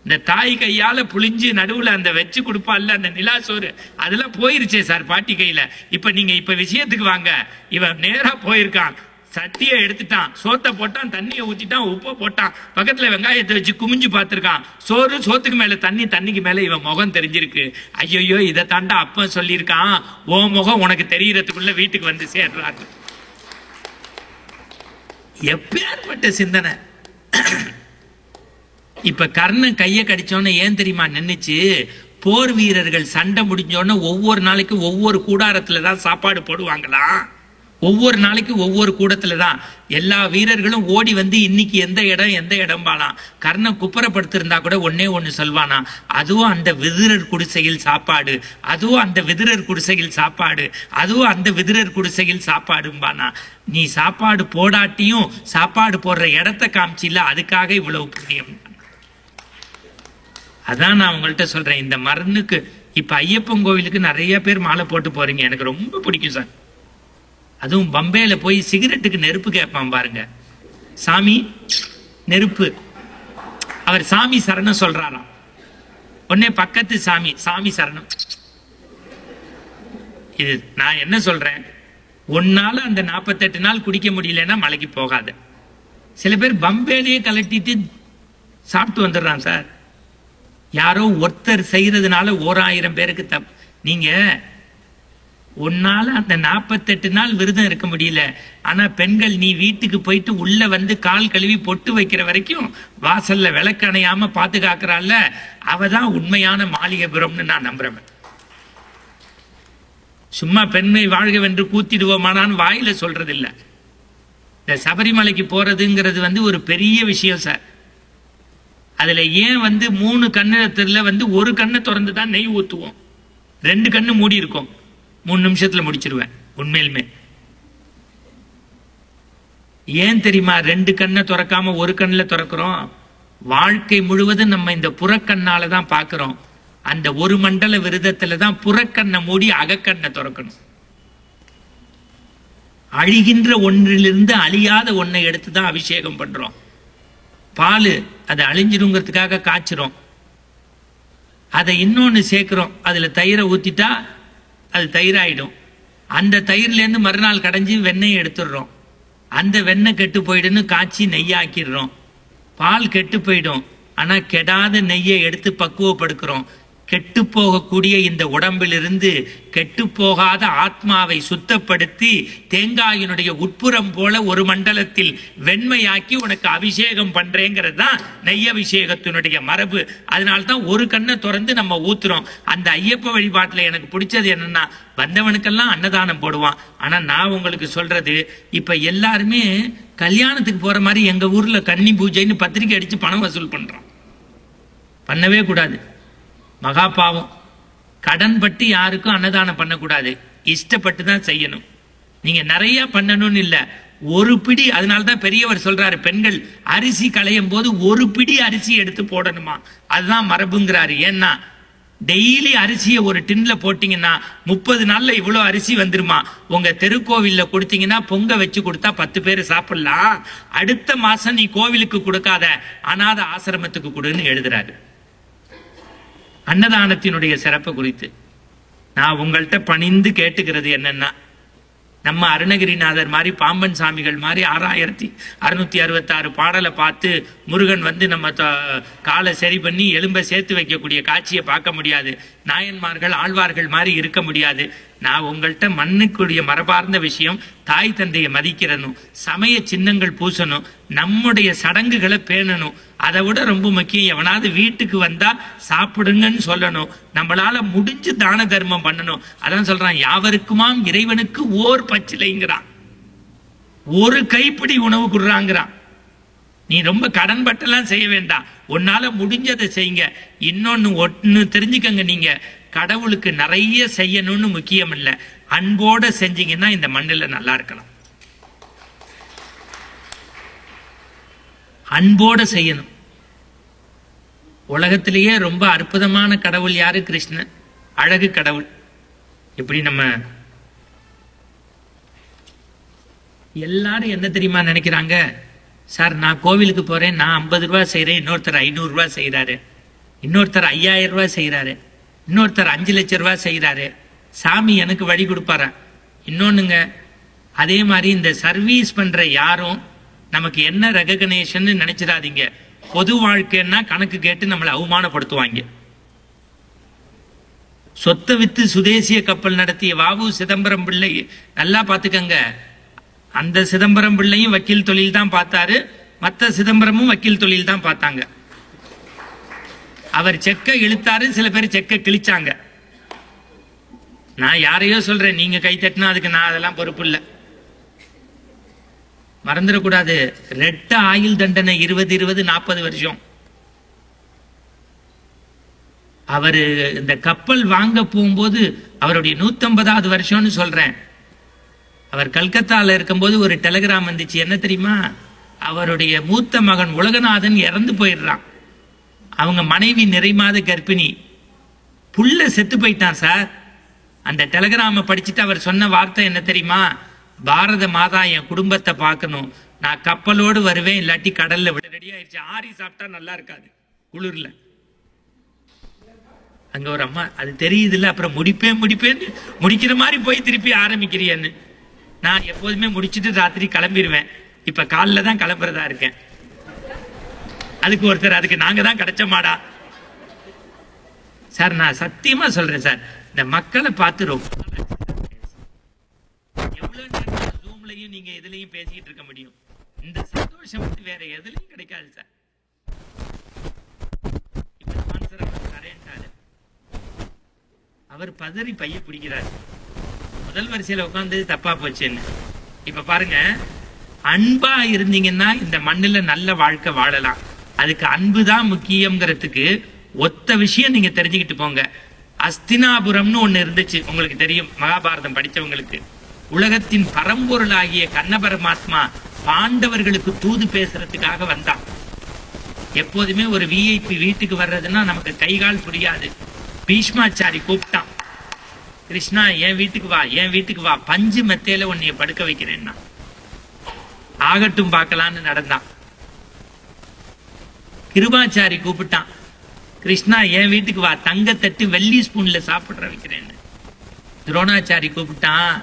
இந்த தாய் கையால புளிஞ்சு நடுவுல அந்த வச்சு கொடுப்பான்ல அந்த நிலா சோறு, அதெல்லாம் போயிருச்சே சார் பாட்டி கையில. இப்ப நீங்க இப்ப விஷயத்துக்கு வாங்க. இவன் நேரா போயிருக்கான், சட்டியை எடுத்துட்டான், சோத்தை போட்டான், தண்ணியை ஊத்திட்டான், உப்பை போட்டான், பக்கத்துல வெங்காயத்தை வச்சு குமிஞ்சு பார்த்திருக்கான். சோறு சோத்துக்கு மேல தண்ணி, தண்ணிக்கு மேல இவன் முகம் தெரிஞ்சிருக்கு. ஐயோ, இதை தாண்டா அப்ப சொல்லியிருக்கான், ஓ முகம் உனக்கு தெரியறதுக்குள்ள வீட்டுக்கு வந்து சேர்றாரு. எப்பேற்பட்ட சிந்தனை. இப்ப கர்ணன் கைய கடிச்சோன்னு ஏன் தெரியுமா நின்னுச்சு? போர் வீரர்கள் சண்டை முடிஞ்சோன்னு ஒவ்வொரு நாளைக்கு ஒவ்வொரு கூடாரத்துலதான் சாப்பாடு போடுவாங்களாம். ஒவ்வொரு நாளைக்கு ஒவ்வொரு கூடத்துல தான் எல்லா வீரர்களும் ஓடி வந்து இன்னைக்கு எந்த இடம் பாலாம். கர்ணன் குப்புறப்படுத்திருந்தா கூட ஒன்னே ஒண்ணு சொல்வானா, அதுவும் அந்த விதுரர் குடிசையில் சாப்பாடு, அதுவும் அந்த விதுரர் குடிசையில் சாப்பாடு, அதுவும் அந்த விதுரர் குடிசையில் சாப்பாடும்பானா. நீ சாப்பாடு போடாட்டியும் சாப்பாடு போடுற இடத்த காமிச்சில்ல, அதுக்காக இவ்வளவு புண்ணியம். அதான் நான் உங்கள்கிட்ட சொல்றேன், இந்த மருந்துக்கு இப்ப ஐயப்பன் கோவிலுக்கு நிறைய பேர் மாலை போட்டு போறீங்க, எனக்கு ரொம்ப பிடிக்கும் சார். அதுவும் பம்பேல போய் சிகரெட்டுக்கு நெருப்பு கேட்பான் பாருங்க. சாமி நெருப்பு, அவர் சாமி சரணம் சொல்றாராம். உடனே பக்கத்து சாமி, சாமி சரணம். இது நான் என்ன சொல்றேன், ஒன்னால அந்த 48 நாள் குடிக்க முடியலன்னா மலைக்கு போகாத. சில பேர் பம்பேலையே கலட்டிட்டு சாப்பிட்டு வந்துடுறான் சார். யாரோ ஒருத்தர் செய்யறதுனால 1000 பேருக்கு தப்பு. நீங்க உன்னால அந்த 48 நாள் விரதம் இருக்க முடியல, ஆனா பெண்கள் நீ வீட்டுக்கு போயிட்டு உள்ள வந்து கால் கழுவி பொட்டு வைக்கிற வரைக்கும் வாசல்ல விளக்கு அணையாம பாதுகாக்கிறாள், அவதான் உண்மையான மாளிகைபுரம்னு நான் நம்புறேன். சும்மா பெண்மை வாழ்கவென்று கூத்திடுவோமானான்னு வாயில சொல்றது இல்ல. இந்த சபரிமலைக்கு போறதுங்கிறது ஒரு பெரிய விஷயம் சார். அதுல ஏன் 3 கண்ணத்துல ஒரு கண்ணை திறந்துதான் நெய் ஊத்துவோம், 2 கண்ணு மூடி இருக்கும், 3 நிமிஷத்துல முடிச்சிருவேன். உண்மையிலுமே ஏன் தெரியுமா 2 கண்ணை திறக்காம 1 கண்ணுல திறக்கிறோம்? வாழ்க்கை முழுவதும் நம்ம இந்த புறக்கண்ணாலதான் பாக்குறோம். அந்த 1 மண்டல விரதத்துலதான் புறக்கண்ணை மூடி அகக்கண்ணை திறக்கணும். அழிகின்ற ஒன்றிலிருந்து அழியாத ஒன்றை எடுத்துதான் அபிஷேகம் பண்றோம். பால் அதை அழிஞ்சிருங்கிறதுக்காக காய்ச்சிரும், அதை இன்னொன்னு சேர்க்கிறோம், அதுல தயிரை ஊத்திட்டா அது தயிராயிடும். அந்த தயிர்ல இருந்து மறுநாள் கடைஞ்சி வெண்ணெய் எடுத்துடுறோம். அந்த வெண்ணெய் கெட்டு போயிடுன்னு காய்ச்சி நெய்யாக்கிடுறோம். பால் கெட்டு போயிடும், ஆனா கெடாத நெய்யை எடுத்து பக்குவப்படுத்துறோம். கெட்டு போகக்கூடிய இந்த உடம்பிலிருந்து கெட்டு போகாத ஆத்மாவை சுத்தப்படுத்தி தேங்காயினுடைய உட்புறம் போல ஒரு மண்டலத்தில் வெண்மையாக்கி உனக்கு அபிஷேகம் பண்றேங்கிறது தான் நெய் அபிஷேகத்தினுடைய மரபு. அதனால்தான் ஒரு கண்ணை திறந்து நம்ம ஊத்துறோம். அந்த ஐயப்ப வழிபாட்டுல எனக்கு பிடிச்சது என்னன்னா, வந்தவனுக்கெல்லாம் அன்னதானம் போடுவான். ஆனா நான் உங்களுக்கு சொல்றது, இப்ப எல்லாருமே கல்யாணத்துக்கு போற மாதிரி எங்க ஊர்ல கன்னி பூஜைன்னு பத்திரிக்கை அடிச்சு பணம் வசூல் பண்றோம். பண்ணவே கூடாது, மகா பாவம். கடன் பட்டு யாருக்கும் அன்னதானம் பண்ணக்கூடாது, இஷ்டப்பட்டு தான் செய்யணும். நீங்க நிறைய பண்ணணும்னு இல்ல, ஒரு பிடி. அதனால்தான் பெரியவர் சொல்றாரு, பெண்கள் அரிசி களையும் போது ஒரு பிடி அரிசி எடுத்து போடணுமா, அதுதான் மரபுங்கிறாரு. ஏன்னா டெய்லி அரிசியை ஒரு டின்ல போட்டீங்கன்னா 30 நாள்ல இவ்வளவு அரிசி வந்துருமா. உங்க தெருக்கோவில்ல கொடுத்தீங்கன்னா பொங்க வச்சு கொடுத்தா 10 பேர் சாப்பிடலாம். அடுத்த மாசம் நீ கோவிலுக்கு கொடுக்காத, அநாத ஆசிரமத்துக்கு கொடுன்னு எழுதுறாரு. அன்னதானத்தினுடைய சிறப்பு குறித்து நான் உங்கள்கிட்ட பணிந்து கேட்டுக்கிறது என்னன்னா, நம்ம அருணகிரிநாதர் மாதிரி பாம்பன் சாமிகள் மாதிரி 6666 பாடலை பார்த்து முருகன் வந்து நம்ம காலை சரி பண்ணி எலும்பை சேர்த்து வைக்கக்கூடிய காட்சியை பார்க்க முடியாது. நாயன்மார்கள் ஆழ்வார்கள் மாதிரி இருக்க முடியாது. நான் உங்கள்கிட்ட மண்ணுக்குரிய மரபார்ந்த விஷயம், தாய் தந்தையை மதிக்கிறணும், சமய சின்னங்கள் பூசணும், நம்முடைய சடங்குகளை பேணணும். அதை விட ரொம்ப முக்கியம், எவனாவது வீட்டுக்கு வந்தா சாப்பிடுங்கன்னு சொல்லணும். நம்மளால முடிஞ்சு தான தர்மம் பண்ணணும். அதான் சொல்றான், யாவருக்குமாம் இறைவனுக்கு ஓர் பச்சிலைங்கிறான், ஒரு கைப்பிடி உணவு குடுறாங்கிறான். நீ ரொம்ப கடன் பட்டெல்லாம் செய்ய வேண்டாம், உன்னால முடிஞ்சதை செய்யுங்க. இன்னொன்னு தெரிஞ்சுக்கங்க, நீங்க கடவுளுக்கு நிறைய செய்யணும்னு முக்கியம் இல்ல, அன்போட செஞ்சீங்கன்னா இந்த மண்ணில் நல்லா இருக்கலாம். அன்போட செய்யணும். உலகத்திலேயே ரொம்ப அற்புதமான கடவுள் யாரு? கிருஷ்ணன், அழகு கடவுள். இப்படி நம்ம எல்லாரும் என்ன தெரியுமா நினைக்கிறாங்க, சார் நான் கோவிலுக்கு போறேன், நான் 50 ரூபாய் செய்யறேன், இன்னொருத்தர் 500 ரூபாய் செய்யறாரு, இன்னொருத்தர் 5000 ரூபாய் செய்யறாரு, இன்னொருத்தர் 5 லட்சம் ரூபாய் செய்யறாரு, சாமி எனக்கு வழி கொடுப்பாரா? இன்னொன்னுங்க, அதே மாதிரி இந்த சர்வீஸ் பண்ற யாரும் நமக்கு என்ன ரெகக்னேஷன் நினைச்சிடாதீங்க. பொது வாழ்க்கைன்னா கணக்கு கேட்டு நம்மளை அவமானப்படுத்துவாங்க. சொத்தை வித்து சுதேசிய கப்பல் நடத்திய வாவு சிதம்பரம் பிள்ளை நல்லா பாத்துக்கங்க. அந்த சிதம்பரம் பிள்ளையும் வக்கீல் தொழில் தான் பார்த்தாரு, மற்ற சிதம்பரமும் வக்கீல் தொழில் தான் பார்த்தாங்க. அவர் செக்க இழுத்தாரு, சில பேர் செக்க கிழிச்சாங்க. நான் யாரையோ சொல்றேன், நீங்க கை தட்டினா அதுக்கு நான் அதெல்லாம் பொறுப்பு இல்லை. மறந்துடக்கூடாது, ரெட்ட ஆயுள் தண்டனை 20-40 வருஷம். அவரு இந்த கப்பல் வாங்க போகும்போது அவருடைய 150வது வருஷம்னு சொல்றேன். அவர் கல்கத்தால இருக்கும்போது ஒரு டெலிகிராம் வந்துச்சு, என்ன தெரியுமா? அவருடைய மூத்த மகன் உலகநாதன் இறந்து போயிடுறான். அவங்க மனைவி நிறைமாத கர்ப்பிணி, புள்ள செத்து போயிட்டான் சார். அந்த டெலிகிராம படிச்சுட்டு அவர் சொன்ன வார்த்தை என்ன தெரியுமா? பாரத மாதா என் குடும்பத்தை பார்க்கணும், நான் கப்பலோடு வருவேன், இல்லாட்டி கடல்ல விட. ரெடி ஆயிடுச்சு. ஆரி சாப்பிட்டா நல்லா இருக்காது குளிர்ல. அங்க ஒரு அம்மா, அது தெரியுது இல்ல, அப்புறம் முடிப்பேன்னு முடிக்கிற மாதிரி போய் திருப்பி ஆரம்பிக்கிறியன்னு. நான் எப்போதுமே முடிச்சுட்டு ராத்திரி கிளம்பிடுவேன். இப்ப காலில தான் கிளம்புறதா இருக்கேன். அதுக்கு ஒருத்தர், அதுக்கு நாங்க தான் கிடைச்சமாடா சார். நான் சத்தியமா சொல்றேன் சார், இந்த மக்களை பார்த்து ரொம்ப எவ்வளவு நேரம் ஜூம்லயும் நீங்க எதுலயும் பேசிட்டு இருக்க முடியும்? இந்த சந்தோஷம் வந்து வேற எதுலயும் கிடைக்காது சார். இப்ப ஸ்பான்சர் அவர் தரேன்ட்டாரு, அவர் பதறி பைய பிடிக்கிறார். முதல் வரிசையில உட்காந்து தப்பா போச்சுன்னு. இப்ப பாருங்க, அன்பா இருந்தீங்கன்னா இந்த மண்ணுல நல்ல வாழ்க்கை வாழலாம். அதுக்கு அன்புதான் முக்கியம்ங்கிறதுக்கு ஒத்த விஷயம் நீங்க தெரிஞ்சுக்கிட்டு போங்க. அஸ்தினாபுரம்னு ஒண்ணு இருந்துச்சு, உங்களுக்கு தெரியும், மகாபாரதம் படிச்சவங்களுக்கு. உலகத்தின் பரம்பொருளாகிய கண்ண பரமாத்மா பாண்டவர்களுக்கு தூது பேசுறதுக்காக வந்தான். எப்போதுமே ஒரு விஐபி வீட்டுக்கு வர்றதுன்னா நமக்கு கைகால் புரியாது. பீஷ்மாச்சாரி கூப்பிட்டான், கிருஷ்ணா என் வீட்டுக்கு வா, என் வீட்டுக்கு வா, பஞ்சு மெத்தையில உன்னைய படுக்க வைக்கிறேன்னா. ஆகட்டும் பார்க்கலான்னு நடந்தான். கிருபாச்சாரி கூப்பிட்டான், கிருஷ்ணா என் வீட்டுக்கு வா, தங்க தட்டு வெள்ளி ஸ்பூன்ல சாப்பிடுற வைக்கிறேன்னு. துரோணாச்சாரி கூப்பிட்டான்,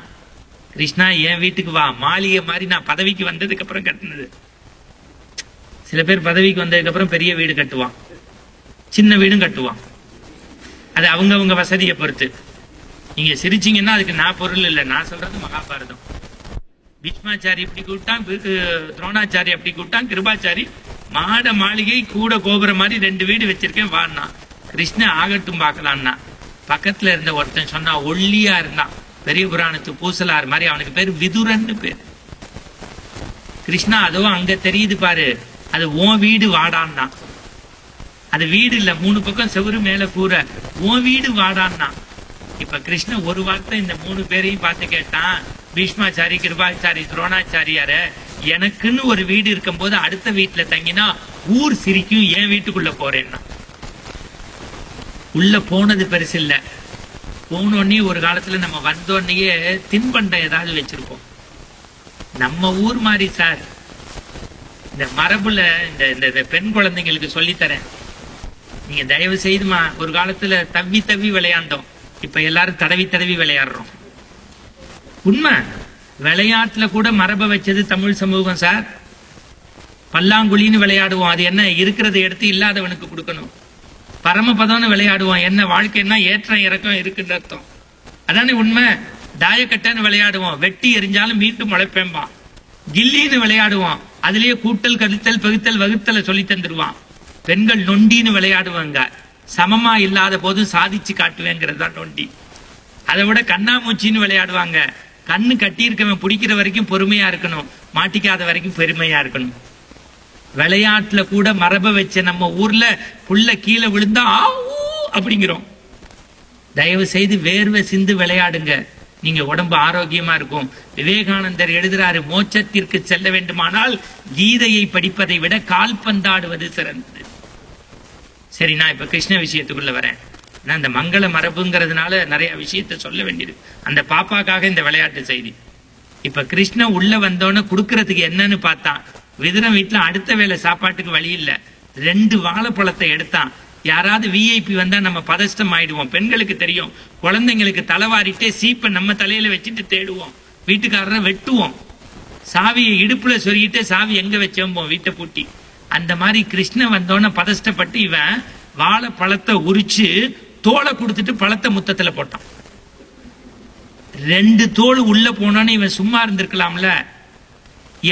கிருஷ்ணா என் வீட்டுக்கு வா, மாளிகை மாதிரி நான் பதவிக்கு வந்ததுக்கு அப்புறம் கட்டினது. சில பேர் பதவிக்கு வந்ததுக்கு அப்புறம் பெரிய வீடு கட்டுவான், சின்ன வீடும் கட்டுவான். அது அவங்க வசதியை பொறுத்து. நீங்க சிரிச்சீங்கன்னா அதுக்கு நான் பொருள் இல்லை, நான் சொல்றது மகாபாரதம். பீஷ்மாச்சாரி இப்படி கூப்பிட்டான், துரோணாச்சாரி அப்படி கூப்பிட்டான், கிருபாச்சாரி மாட மாளிகை கூட கோபுரம் மாதிரி 2 வீடு வச்சிருக்கேன் வான்னா. கிருஷ்ணன் ஆகட்டும் பார்க்கலான்னா. பக்கத்துல இருந்த ஒருத்தன் சொன்னா, ஒல்லியா இருந்தான், பெரிய புராணத்து பூசலார் மாதிரி, அவனுக்கு பேர் விதுரன்னு பேர். கிருஷ்ணா அதோ அங்க தெரியுது பாரு, அது உன் வீடு வாடான்னா. அது வீடு இல்ல, 3 பக்கம் செவுரு மேல கூற, உன் வீடு வாடான்னா. இப்ப கிருஷ்ணன் ஒரு வார்த்தை இந்த 3 பேரையும் பார்த்து கேட்டான், பீஷ்மாச்சாரி, கிருபாச்சாரி, துரோணாச்சாரியார, எனக்குன்னு ஒரு வீடு இருக்கும் போது அடுத்த வீட்டுல தங்கினா ஊர் சிரிக்கும், என் வீட்டுக்குள்ள போறேன்னா. உள்ள போனது பெருசு இல்ல, போனோடனே ஒரு காலத்துல நம்ம வந்தோடனேயே தின்பண்டம் ஏதாவது வச்சிருப்போம். நம்ம ஊர் மாதிரி சார், இந்த மரபுல இந்த பெண் குழந்தைங்களுக்கு சொல்லித்தரேன், நீங்க தயவு செய்துமா, ஒரு காலத்துல தவ்வி தவ்வி விளையாண்டோம், இப்ப எல்லாரும் தடவி தடவி விளையாடுறோம். உண்மை, விளையாட்டுல கூட மரபை வச்சது தமிழ் சமூகம் சார். பல்லாங்குழின்னு விளையாடுவோம், அது என்ன, இருக்கிறத எடுத்து இல்லாதவனுக்கு கொடுக்கணும். பரமபதம்னு விளையாடுவோம், என்ன வாழ்க்கைன்னா ஏற்றம் இறக்கம் இருக்குன்னு அர்த்தம், அதானே உண்மை. தாயக்கட்டைன்னு விளையாடுவோம், வெட்டி எரிஞ்சாலும் மீண்டும் முளைப்பேம்பா. கில்லின்னு விளையாடுவோம், அதுலயே கூட்டல் கழித்தல் பகுத்தல் வகுத்தல சொல்லி தந்துருவான். பெண்கள் நொண்டின்னு விளையாடுவாங்க, சமமா இல்லாத போதும் சாதிச்சு காட்டுவேங்கிறது தான் நொண்டி. அதை விட கண்ணாமூச்சின்னு விளையாடுவாங்க, கண்ணு கட்டி இருக்கவன் பிடிக்கிற வரைக்கும் பொறுமையா இருக்கணும், மாட்டிக்காத வரைக்கும் பெருமையா இருக்கணும். விளையாட்டுல கூட மரபை வச்ச நம்ம ஊர்ல புள்ள கீழே விழுந்தா அப்படிங்கிறோம். தயவு செய்து வேர்வை சிந்து விளையாடுங்க, நீங்க உடம்பு ஆரோக்கியமா இருக்கும். விவேகானந்தர் எழுதுறாரு, மோட்சத்திற்கு செல்ல வேண்டுமானால் கீதையை படிப்பதை விட கால்பந்தாடுவது சிறந்தது. சரி, நான் இப்ப கிருஷ்ண விஷயத்துக்குள்ள வரேன். நான் இந்த மங்கள மரபுங்கிறதுனால நிறைய விஷயத்த சொல்ல வேண்டியது, அந்த பாப்பாக்காக இந்த விளையாட்டு செய்தி. இப்ப கிருஷ்ண உள்ள வந்தோன்னு குடுக்கறதுக்கு என்னன்னு பார்த்தான். விதுரன் வீட்டுல அடுத்த வேளை சாப்பாட்டுக்கு வழி இல்ல, 2 வாழைப்பழத்தை எடுத்தான். யாராவது விஐபி வந்தா நம்ம பதஷ்டம் ஆயிடுவோம். பெண்களுக்கு தெரியும், குழந்தைங்களுக்கு தலைவாரிட்டே சீப்பை நம்ம தலையில வச்சுட்டு தேடுவோம், வீட்டுக்காரரை வெட்டுவோம், சாவியை இடுப்புல சொருகிட்டு சாவி எங்க வச்சோம்போம், வீட்டை பூட்டி. அந்த மாதிரி கிருஷ்ணன் வந்தோன்னு பதஷ்டப்பட்டு இவன் வாழைப்பழத்தை உரிச்சு தோலை கொடுத்துட்டு பழத்தை முத்தத்துல போட்டான். 2 தோல் உள்ள போனோன்னு இவன் சும்மா இருந்திருக்கலாம்ல.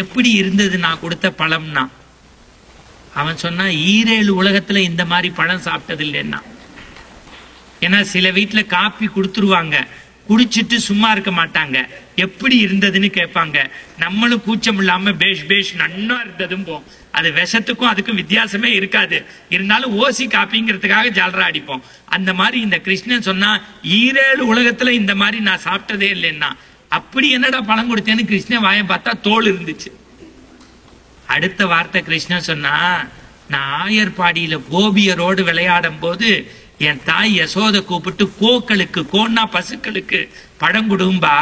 எப்படி இருந்தது நான் கொடுத்த பழம்னா? அவன் சொன்னா, 7 உலகத்துல இந்த மாதிரி பழம் சாப்பிட்டது இல்லைன்னா. ஏன்னா சில வீட்டுல காப்பி கொடுத்துருவாங்க, குடிச்சிட்டு சும்மா இருக்க மாட்டாங்க, எப்படி இருந்ததுன்னு கேட்பாங்க. நம்மளும் கூச்சம் இல்லாம பேஷ் பேஷ் நன்னா இருந்ததும் போம். அது விஷத்துக்கும் அதுக்கும் வித்தியாசமே இருக்காது, இருந்தாலும் ஓசி காப்பிங்கிறதுக்காக ஜாலரா அடிப்போம். அந்த மாதிரி இந்த கிருஷ்ணன் சொன்னா, 7 உலகத்துல இந்த மாதிரி நான் சாப்பிட்டதே இல்லைன்னா. அப்படி என்னடா பழம் கொடுத்தேன்னு கிருஷ்ணன் வாயம் பார்த்தா தோல் இருந்துச்சு. அடுத்த வார்த்தை கிருஷ்ணன் சொன்னா, நான் ஆயர்பாடியில கோபியரோடு விளையாடும் போது என் தாய் யசோதை கூப்பிட்டு கோக்களுக்கு, கோன்னா பசுக்களுக்கு பழம் கொடும்பா,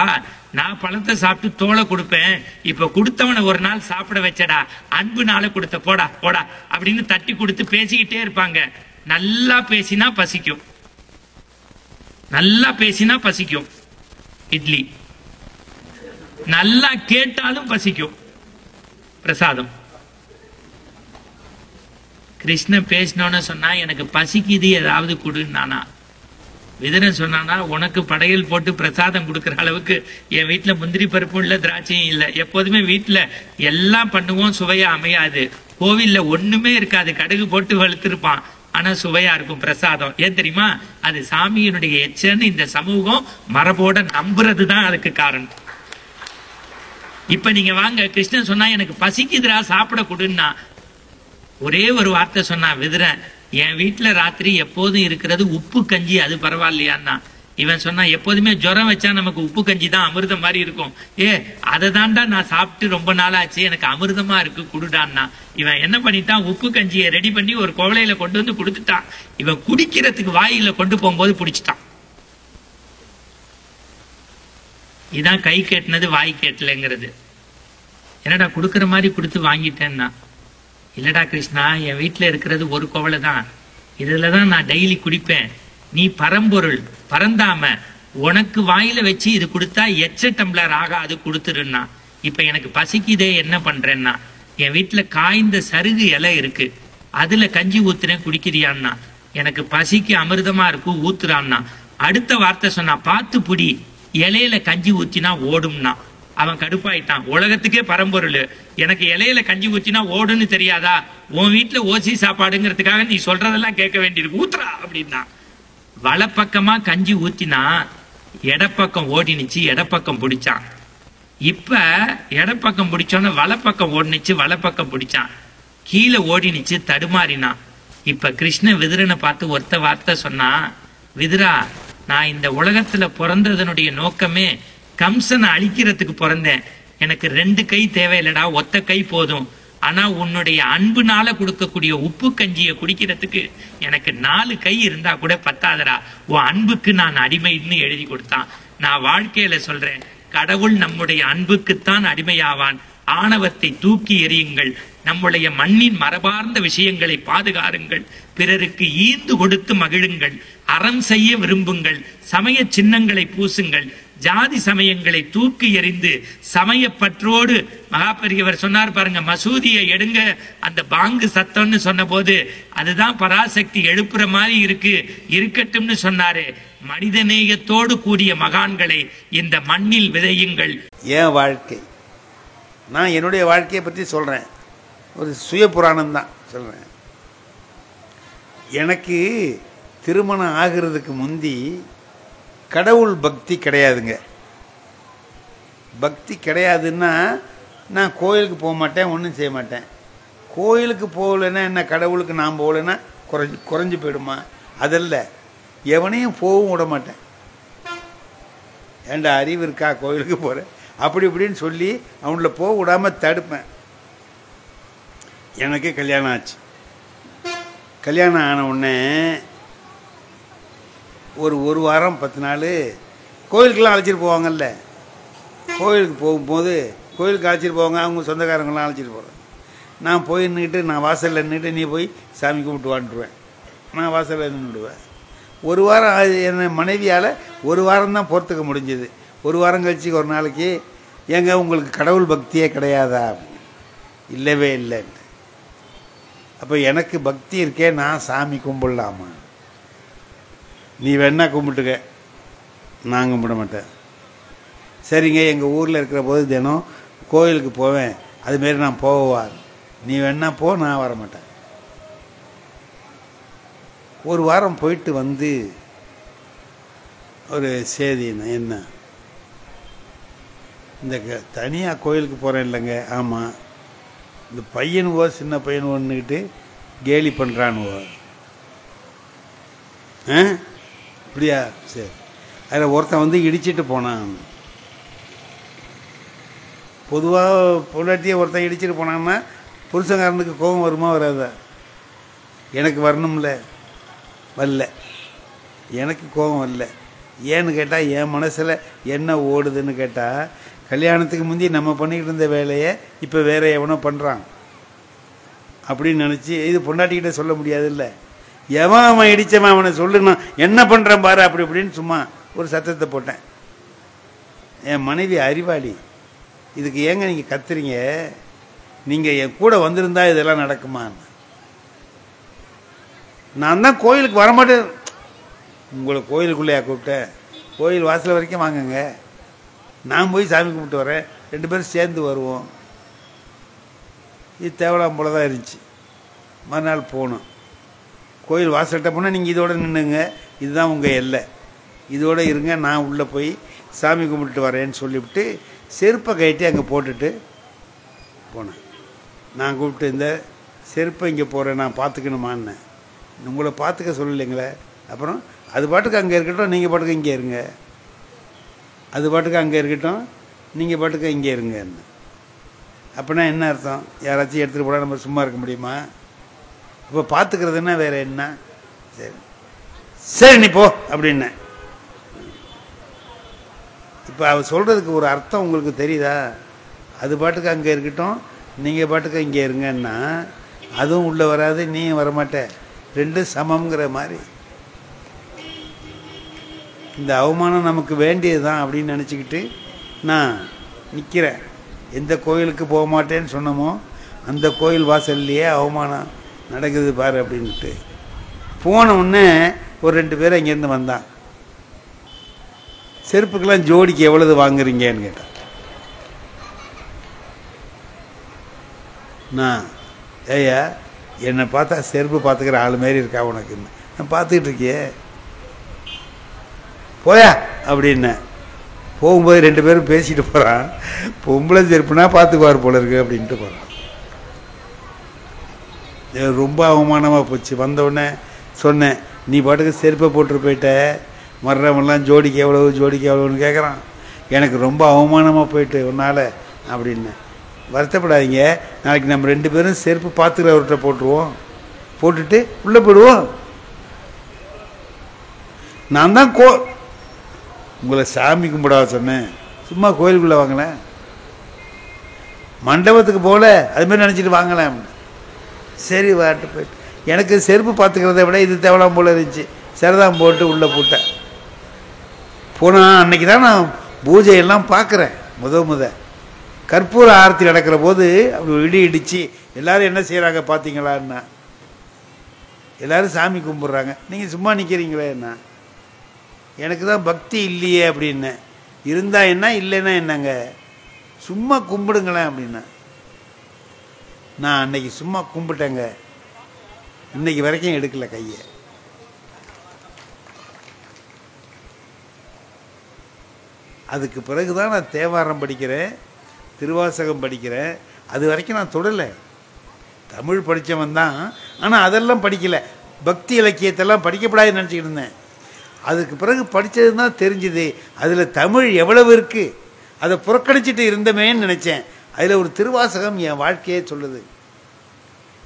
நான் பழத்தை சாப்பிட்டு தோலை கொடுப்பேன். இப்ப கொடுத்தவனை ஒரு நாள் சாப்பிட வச்சடா, அன்புனால கொடுத்த, போடா போடா அப்படின்னு தட்டி கொடுத்து பேசிக்கிட்டே இருப்பாங்க. நல்லா பேசினா பசிக்கும், நல்லா பேசினா பசிக்கும் இட்லி, நல்லா கேட்டாலும் பசிக்கும் பிரசாதம். கிருஷ்ணன் பேசினோன்னு சொன்னா, எனக்கு பசிக்குது ஏதாவது கொடுன்னானா. விதுரன் சொன்னானா, உனக்கு படையல் போட்டு பிரசாதம் கொடுக்கற அளவுக்கு என் வீட்டுல முந்திரி பருப்பும் இல்ல, திராட்சையும் இல்லை. எப்போதுமே வீட்டுல எல்லாம் பண்ணுவோம், சுவையா அமையாது. கோவில்ல ஒண்ணுமே இருக்காது, கடுகு போட்டு வளர்த்திருப்பான், ஆனா சுவையா இருக்கும் பிரசாதம். ஏன் தெரியுமா? அது சாமியினுடைய எச்சன்னு இந்த சமூகம் மரபோட நம்புறதுதான் அதுக்கு காரணம். இப்ப நீங்க வாங்க, கிருஷ்ணன் சொன்னா எனக்கு பசிக்குதுரா சாப்பிட கொடுன்னா, ஒரே ஒரு வார்த்தை சொன்னா விதுரன், என் வீட்டுல ராத்திரி எப்போதும் இருக்கிறது உப்பு கஞ்சி, அது பரவாயில்லையான்னா. இவன் சொன்னா, எப்போதுமே ஜுரம் வச்சா நமக்கு உப்பு கஞ்சி தான் அமிர்தம் மாதிரி இருக்கும், அதை தாண்டா நான் சாப்பிட்டு ரொம்ப நாளாச்சு, எனக்கு அமிர்தமா இருக்கு குடுடான்னா. இவன் என்ன பண்ணிட்டான், உப்பு கஞ்சியை ரெடி பண்ணி ஒரு குவளையில கொண்டு வந்து கொடுத்துட்டான். இவன் குடிக்கிறதுக்கு வாயில கொண்டு போகும்போது பிடிச்சிட்டான். இதான் கை கேட்டினது வாய் கேட்டலங்கிறது. என்னடா கொடுக்கற மாதிரி கொடுத்து வாங்கிட்டேன்னா, இல்லடா கிருஷ்ணா, என் வீட்டுல இருக்கிறது ஒரு குவளை தான், இதுலதான் நான் டெய்லி குடிப்பேன். நீ பரம்பொருள், பரந்தாம, உனக்கு வாயில வச்சு இது கொடுத்தா எச்ச டம்ளர் அது கொடுத்துருன்னா. இப்ப எனக்கு பசிக்குதே, என்ன பண்றேன்னா, என் வீட்டுல காய்ந்த சருகு இலை இருக்கு, அதுல கஞ்சி ஊத்துறேன் குடிக்கிறியான்னா. எனக்கு பசிக்கு அமிர்தமா இருக்கு ஊத்துறான்னா. அடுத்த வார்த்தை சொன்னா, பார்த்து புடி, இலையில கஞ்சி ஊத்தினா ஓடும்னா. அவன் கடுப்பாயிட்டான். உலகத்துக்கே பரம்பொருள், எனக்கு இலையில கஞ்சி ஊத்தினா ஓடுன்னு தெரியாதா? உன் வீட்டுல ஓசி சாப்பாடுங்கிறதுக்காக நீ சொல்றதெல்லாம் கேட்க வேண்டியிருக்கு, ஊத்துறா அப்படின்னா. வலப்பக்கமா கஞ்சி ஊத்தினா இடப்பக்கம் ஓடினுச்சு, இடப்பக்கம் பிடிச்சான். இப்ப இடப்பக்கம் பிடிச்சோன்னு வலப்பக்கம் ஓடினுச்சு, வலப்பக்கம் பிடிச்சான். கீழே ஓடினுச்சு, தடுமாறினான். இப்ப கிருஷ்ண விதுரனை பார்த்து ஒருத்த வார்த்தை சொன்னா, விதுரா, நான் இந்த உலகத்துல பிறந்ததனுடைய நோக்கமே கம்சனை அழிக்கிறதுக்கு பிறந்தேன். எனக்கு 2 கை தேவையில்லடா, ஒத்த கை போதும். ஆனா உன்னுடைய அன்புனால கொடுக்கக்கூடிய உப்பு கஞ்சியை குடிக்கிறதுக்கு எனக்கு 4 கை இருந்தா கூட பத்தாதரா. உன் அன்புக்கு நான் அடிமைன்னு எழுதி கொடுத்தான். நான் வாழ்க்கையில சொல்றேன், கடவுள் நம்முடைய அன்புக்குத்தான் அடிமையாவான். ஆணவத்தை தூக்கி எறியுங்கள், நம்முடைய மண்ணின் மரபார்ந்த விஷயங்களை பாதுகாருங்கள், பிறருக்கு ஈந்து கொடுத்து மகிழுங்கள், அறம் செய்ய விரும்புங்கள், சமய சின்னங்களை பூசுங்கள், ஜாதி சமயங்களை தூக்கி எறிந்து சமயப்பற்றோடு. மகாபெரியவர் சொன்னார் பாருங்க, மசூதியை எடுங்க, அந்த பாங்கு சத்தம்னு சொன்ன போது அதுதான் பராசக்தி எழுப்புற மாதிரி இருக்கு, இருக்கட்டும்னு சொன்னாரு. மனிதநேயத்தோடு கூடிய மகான்களை இந்த மண்ணில் விதையுங்கள். என் வாழ்க்கை, நான் என்னுடைய வாழ்க்கையை பற்றி சொல்றேன், ஒரு சுய புராணம் தான் சொல்றேன். எனக்கு திருமணம் ஆகிறதுக்கு முந்தி கடவுள் பக்தி கிடையாதுங்க. பக்தி கிடையாதுன்னா நான் கோயிலுக்கு போக மாட்டேன், ஒன்றும் செய்ய மாட்டேன். கோயிலுக்கு போகலைன்னா என்ன, கடவுளுக்கு நான் போகலைன்னா குறைஞ்சி போயிடுமா? அதல்ல, எவனையும் போகவும் விட மாட்டேன். ஏண்டா அறிவு இருக்கா கோயிலுக்கு போகிறேன் அப்படி இப்படின்னு சொல்லி அவங்கள போக விடாமல் தடுப்பேன். எனக்கு கல்யாணம் ஆச்சு. கல்யாணம் ஆன உடனே ஒரு வாரம் 10 நாள் கோயிலுக்கெல்லாம் அழைச்சிட்டு போவாங்கல்ல. கோயிலுக்கு போகும்போது கோயிலுக்கு அழைச்சிட்டு போவாங்க, அவங்க சொந்தக்காரங்களாம் அழைச்சிட்டு போகிறேன். நான் போய் நின்றுட்டு, நான் வாசலில் நின்றுட்டு நீ போய் சாமி கும்பிட்டு வாண்டுருவேன். நான் வாசலில் நின்றுடுவேன். ஒரு வாரம் என் மனைவியால் ஒரு வாரம் தான் பொறுத்துக்க முடிஞ்சது. ஒரு வாரம் கழிச்சு ஒரு நாளைக்கு, ஏங்க உங்களுக்கு கடவுள் பக்தியே கிடையாதா? இல்லவே இல்லைன்ட்டு. அப்போ எனக்கு பக்தி இருக்கே, நான் சாமி கும்பிடலாமா? நீ வேணா கும்பிட்டுக்க, நான் கும்பிட மாட்டேன். சரிங்க, எங்கள் ஊரில் இருக்கிற போது தினம் கோயிலுக்கு போவேன், அதுமாரி நான் போவார், நீ வேணா போ, நான் வர மாட்டேன். ஒரு வாரம் போயிட்டு வந்து ஒரு செய்தி என்ன, இந்த தனியாக கோயிலுக்கு போகிறேன் இல்லைங்க. ஆமாம், இந்த பையனுவோ சின்ன பையனுவோன்னுக்கிட்டு கேலி பண்ணுறானுவோ. இப்படியா? சரி. அதில் ஒருத்தன் வந்து இடிச்சிட்டு போனான். பொதுவாக பொண்டாட்டியை ஒருத்தன் இடிச்சிட்டு போனான்னா புருஷங்காரனுக்கு கோபம் வருமா வராதா? எனக்கு வரணும்ல, வரல. எனக்கு கோபம் வரல. ஏன்னு கேட்டால், என் மனசில் என்ன ஓடுதுன்னு கேட்டால், கல்யாணத்துக்கு முந்தி நம்ம பண்ணிக்கிட்டு இருந்த வேலையை இப்போ வேற எவனோ பண்ணுறான் அப்படின்னு நினச்சி, இது பொண்டாட்டிக்கிட்ட சொல்ல முடியாதுல்ல. அவன் இடித்தவன் அவனை சொல்லணும், என்ன பண்ணுறான் பாரு அப்படி இப்படின்னு சும்மா ஒரு சத்தத்தை போட்டேன். என் மனைவி அறிவாளி, இதுக்கு ஏங்க நீங்கள் கத்துறீங்க, நீங்கள் என் கூட வந்திருந்தா இதெல்லாம் நடக்குமா? நான் தான் கோயிலுக்கு வரமாட்டேன். உங்களை கோயிலுக்குள்ளேயா கூப்பிட்டேன்? கோயில் வாசல் வரைக்கும் வாங்குங்க, நான் போய் சாமி கும்பிட்டு வரேன், 2 பேரும் சேர்ந்து வருவோம். இது தேவலாம் போல தான் இருந்துச்சு. மறுநாள் போகணும். கோயில் வாசல்கிட்ட போனால், நீங்கள் இதோட நின்றுங்க, இதுதான் உங்கள் எல்லை, இதோட இருங்க, நான் உள்ளே போய் சாமி கும்பிட்டு வரேன்னு சொல்லிவிட்டு செருப்பை கட்டி அங்கே போட்டுட்டு போனேன். நான் கூப்பிட்டு, இந்த செருப்பை இங்கே போகிறேன், நான் பார்த்துக்கணுமான்னு. உங்களை பார்த்துக்க சொல்லலைங்களே. அப்புறம் அது பாட்டுக்கு அங்கே இருக்கட்டும், நீங்கள் பாட்டுக்கு இங்கே இருங்க. அது பாட்டுக்கு அங்கே இருக்கட்டும், நீங்கள் பாட்டுக்கு இங்கே இருங்க. அப்படின்னா என்ன அர்த்தம்? யாராச்சும் எடுத்துகிட்டு போனால் நம்ம சும்மா இருக்க முடியுமா? இப்போ பார்த்துக்கிறதுன்னா வேற என்ன? சரி சரி நீ போ அப்படின்னேன். இப்போ அவர் சொல்கிறதுக்கு ஒரு அர்த்தம் உங்களுக்கு தெரியுதா? அது பாட்டுக்கு அங்கே இருக்கட்டும், நீங்கள் பாட்டுக்கு இங்கே இருங்கன்னா அதுவும் உள்ளே வராது, நீயும் வரமாட்டேன், 2 சமங்கிற மாதிரி. இந்த அவமானம் நமக்கு வேண்டியது தான் அப்படின்னு நினச்சிக்கிட்டு நான் நிற்கிறேன். எந்த கோயிலுக்கு போக மாட்டேன்னு சொன்னமோ அந்த கோயில் வாசல்லையே அவமானம் நடக்குது பாரு அப்படின்ட்டு. போன உடனே ஒரு 2 பேர் இங்கேருந்து வந்தான். செருப்புக்கெல்லாம் ஜோடிக்கு எவ்வளவு வாங்குறீங்கன்னு கேட்டான். நான் ஏய்யா என்னை பார்த்தா செருப்பு பார்த்துக்கிற ஆள் மாரி இருக்கா உனக்குன்னு. நான் பார்த்துக்கிட்டு இருக்கியே போயா அப்படின்னு. போகும்போது 2 பேரும் பேசிட்டு போகிறான். பொம்பளை செருப்புனா பார்த்துக்குவார் போல இருக்கு அப்படின்ட்டு போகிறான். ரொம்ப அவமானமாக போச்சு. வந்தவுடனே சொன்னேன், நீ பாட்டுக்கு செருப்பை போட்டு போயிட்ட, மர்றவெல்லாம் ஜோடிக்கு எவ்வளோன்னு கேட்குறான். எனக்கு ரொம்ப அவமானமாக போயிட்டு உன்னால் அப்படின்னு. வருத்தப்படாதீங்க, நாளைக்கு நம்ம 2 பேரும் செருப்பு பார்த்துக்கிறவர்கிட்ட போட்டுருவோம், போட்டுட்டு உள்ளே போயிடுவோம். நான் தான் உங்களை சாமி கும்பிடாத சொன்னேன், சும்மா கோயிலுக்குள்ளே வாங்கலேன், மண்டபத்துக்கு போகல, அதுமாரி நினச்சிட்டு வாங்கலாம். சரி வாட்டு போயிட்டு எனக்கு செருப்பு பார்த்துக்கிறத விட இது தேவலாம் போல இருந்துச்சு. சரிதான் போட்டு உள்ளே போட்டேன். போனால் அன்னைக்கு தான் நான் பூஜையெல்லாம் பார்க்குறேன். முத கற்பூர ஆரத்தி நடக்கிற போது அப்படி இடி இடித்து எல்லோரும் என்ன செய்கிறாங்க பார்த்தீங்களான்னா, எல்லோரும் சாமி கும்பிட்றாங்க, நீங்கள் சும்மா நிற்கிறீங்களேன்னா. எனக்கு தான் பக்தி இல்லையே அப்படின்னு. இருந்தா என்ன இல்லைன்னா என்னங்க, சும்மா கும்பிடுங்களேன் அப்படின்னா. நான் அன்னைக்கு சும்மா கும்பிட்டேங்க, இன்னைக்கு வரைக்கும் எடுக்கல கையை. அதுக்கு பிறகுதான் நான் தேவாரம் படிக்கிறேன், திருவாசகம் படிக்கிறேன். அது வரைக்கும் நான் தொடலை. தமிழ் படித்தவன் தான், ஆனால் அதெல்லாம் படிக்கலை. பக்தி இலக்கியத்தெல்லாம் படிக்கப்படாதுன்னு நினச்சிக்கிட்டு இருந்தேன். அதுக்கு பிறகு படித்தது தான் தெரிஞ்சுது அதில் தமிழ் எவ்வளவு இருக்குது. அதை புறக்கணிச்சிட்டு இருந்தமேன்னு நினச்சேன். அதில் ஒரு திருவாசகம் என் வாழ்க்கையே சொல்லுது.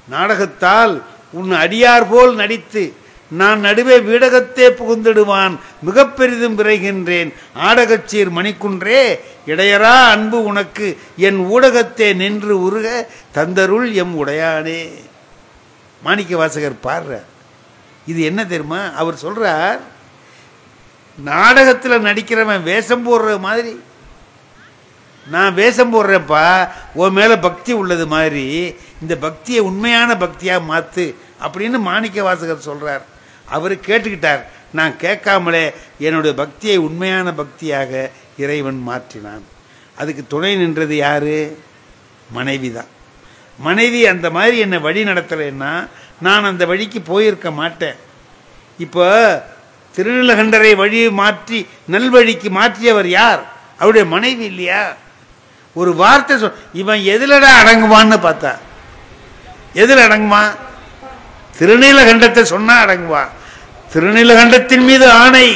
நாடகத்தால் உன் அடியார் போல் நடித்து நான் நடுவே வீடகத்தே புகுந்திடுவான் மிக பெரிதும் விரைகின்றேன் ஆடகச்சீர் மணிக்குன்றே இடையரா அன்பு உனக்கு என் ஊடகத்தே நின்று உருக தந்தருள் எம் உடையானே. மாணிக்க வாசகர் பாடுறார். இது என்ன தெரியுமா, அவர் சொல்றார், நாடகத்தில் நடிக்கிறவன் வேஷம் போடுற மாதிரி நான் வேஷம் போடுறேன்ப்பா, உன் மேலே பக்தி உள்ளது மாதிரி இந்த பக்தியை உண்மையான பக்தியாக மாற்று அப்படின்னு மாணிக்க வாசகர் சொல்கிறார். அவர் கேட்டுக்கிட்டார். நான் கேட்காமலே என்னுடைய பக்தியை உண்மையான பக்தியாக இறைவன் மாற்றினான். அதுக்கு துணை நின்றது யாரு? மனைவி தான். மனைவி அந்த மாதிரி என்னை வழி நடத்தலைன்னா நான் அந்த வழிக்கு போயிருக்க மாட்டேன். இப்போ திருநீலகண்டரை வழியை மாற்றி நல்வழிக்கு மாற்றியவர் யார்? அவருடைய மனைவி இல்லையா? ஒரு வார்த்தை இவன் எதுலடா அடங்குவான்னு பார்த்தா, எதில் அடங்குவான்? திருநீலகண்டத்தை சொன்னா அடங்குவான். திருநீலகண்டத்தின் மீது ஆணை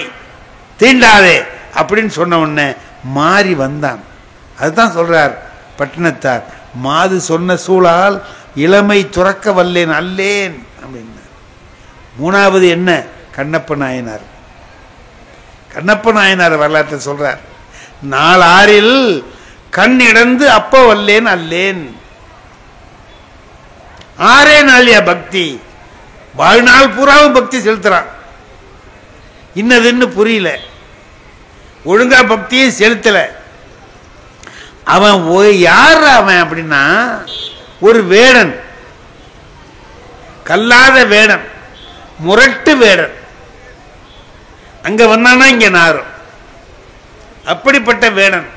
தீண்டாதே அப்படின்னு சொன்ன உடனே மாறி வந்தான். அதுதான் சொல்றார் பட்டினத்தார், மாது சொன்ன சூழால் இளமை துறக்க வல்லேன் அல்லேன் அப்படின்னு. மூணாவது என்ன? கண்ணப்ப நாயனார். கண்ணப்ப நாயனார் வரலாற்றை சொல்றார். 4 கண் இடந்து அப்ப வல்லேன் அல்லேன். 6 நாளியா பக்தி, வாழ்நாள் பூராவும் பக்தி செலுத்துறான். இன்னதுன்னு புரியல, ஒழுங்கா பக்தியை செலுத்தல. அவன் யார் அவன் அப்படின்னா, ஒரு வேடன், கல்லாத வேடன், முரட்டு வேடன். அங்க வந்தானா இங்க நாரும். அப்படிப்பட்ட வேடன்.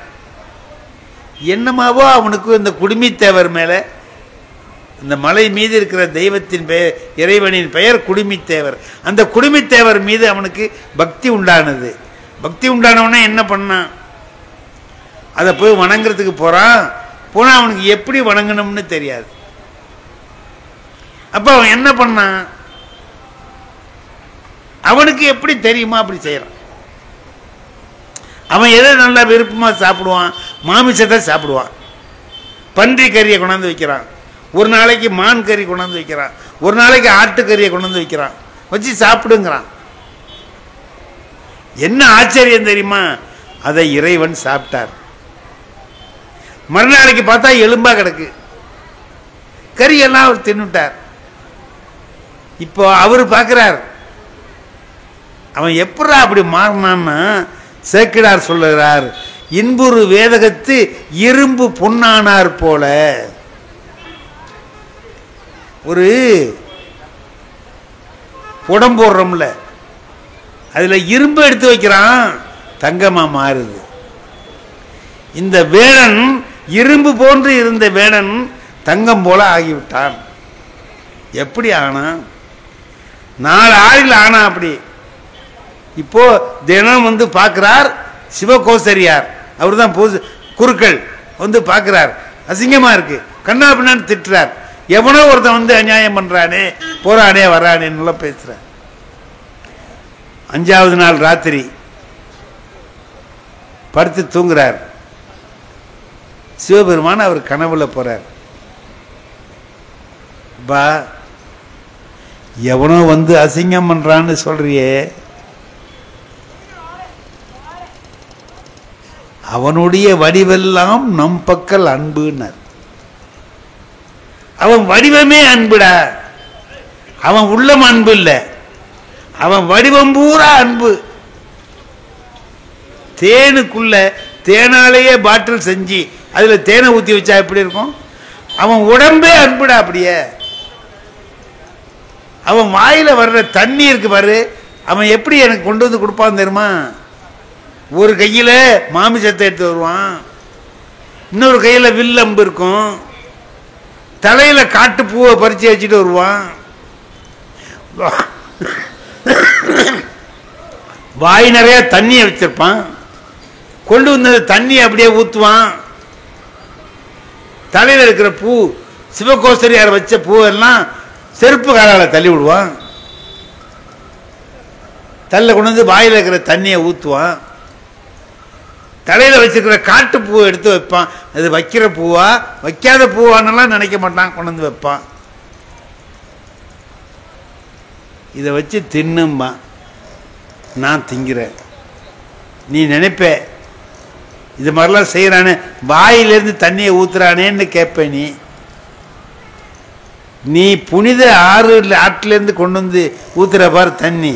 என்னமாவோ அவனுக்கு இந்த குடுமித்தேவர் மேல, இந்த மலை மீது இருக்கிற தெய்வத்தின் பெயர், இறைவனின் பெயர் குடுமித்தேவர். அந்த குடுமித்தேவர் மீது அவனுக்கு பக்தி உண்டானது. பக்தி உண்டானவனே என்ன பண்ணான்? அதை போய் வணங்குறதுக்கு போறான். போனா அவனுக்கு எப்படி வணங்கணும்னு தெரியாது. அப்ப அவன் என்ன பண்ணான்? அவனுக்கு எப்படி தெரியுமா அப்படி செய்யறான். அவன் எதை நல்லா விருப்பமா சாப்பிடுவான்? மாமிசத்தை சாப்பிடுவான். பன்றி கறியை கொண்டாந்து வைக்கிறான், ஒரு நாளைக்கு மான் கறி கொண்டாந்து வைக்கிறான், ஒரு நாளைக்கு ஆட்டுக்கறியை கொண்டாந்து வைக்கிறான், வச்சு சாப்பிடுங்கிறான். என்ன ஆச்சரியம் தெரியுமா? அதை இறைவன் சாப்பிட்டார். மறுநாளைக்கு பார்த்தா எலும்பா கிடக்கு, கறியெல்லாம் அவர் தின்னுட்டார். இப்போ அவரு பார்க்கிறார், அவன் எப்படா அப்படி மாறினான்னா, சேக்கிடார் சொல்லுகிறார், இன்புறு வேதகத்து இரும்பு பொன்னானார் போல. ஒரு புடம் போடுறோம்ல, அதுல இரும்பு எடுத்து வைக்கிறான், தங்கமா மாறுது. இந்த வேடன் இரும்பு போன்று இருந்த வேடன் தங்கம் போல ஆகிவிட்டான். எப்படி ஆனா? 4 ஆறில் ஆனா அப்படி. இப்போ தினம் வந்து பார்க்கிறார் சிவகோசரியார், அவர் தான் குருக்கள் வந்து பார்க்கிறார், அசிங்கமா இருக்கு, கண்ணா பின்னான்னு திட்டுறார். எவனோ ஒருத்தன் வந்து அநியாயம் பண்றானே, போறானே வரானேன்னு பேசுறார். 5வது நாள் ராத்திரி படுத்து தூங்குறார். சிவபெருமான் அவர் கனவுல போறார். பா, எவனோ வந்து அசிங்கம் பண்றான்னு சொல்றியே, அவனுடைய வடிவெல்லாம் நம் பக்கல் அன்புன்னார். அவன் வடிவமே அன்புடா, அவன் உள்ளம் அன்பு இல்ல, அவன் வடிவம் பூரா அன்பு. தேனுக்குள்ள தேனாலேயே பாட்டில் செஞ்சு அதுல தேனை ஊத்தி வச்சா எப்படி இருக்கும்? அவன் உடம்பே அன்புடா. அப்படியே அவன் வாயில வர்ற தண்ணி இருக்கு பாரு, அவன் எப்படி எனக்கு கொண்டு வந்து கொடுப்பான் தெரியுமா? ஒரு கையில மாமிசத்தை எடுத்து வருவான், இன்னொரு கையில வில்லம்பு இருக்கும், தலையில காட்டு பூவை பறிச்சு வச்சுட்டு வருவான், வாய் நிறைய தண்ணியை வச்சிருப்பான், கொண்டு வந்த தண்ணி அப்படியே ஊத்துவான். தலையில இருக்கிற பூ, சிவகோசரியார் வச்ச பூவெல்லாம் செருப்பு காலால தள்ளி விடுவான், தள்ள கொண்டு வந்து வாயில இருக்கிற தண்ணியை ஊத்துவான். தலையில வச்சிருக்கிற காட்டு பூவை எடுத்து வைப்பான், அது வைக்கிற பூவா வைக்காத பூவானெல்லாம் நினைக்க மாட்டான், கொண்டு வந்து வைப்பான். இதை வச்சு தின்னும்பா, நான் திங்கிறேன். நீ நினைப்ப இது மாதிரிலாம் செய்யறானே, வாயிலிருந்து தண்ணியை ஊத்துறானேன்னு கேட்ப. நீ புனித ஆற்றிலிருந்து கொண்டு வந்து ஊத்துற பார் தண்ணி,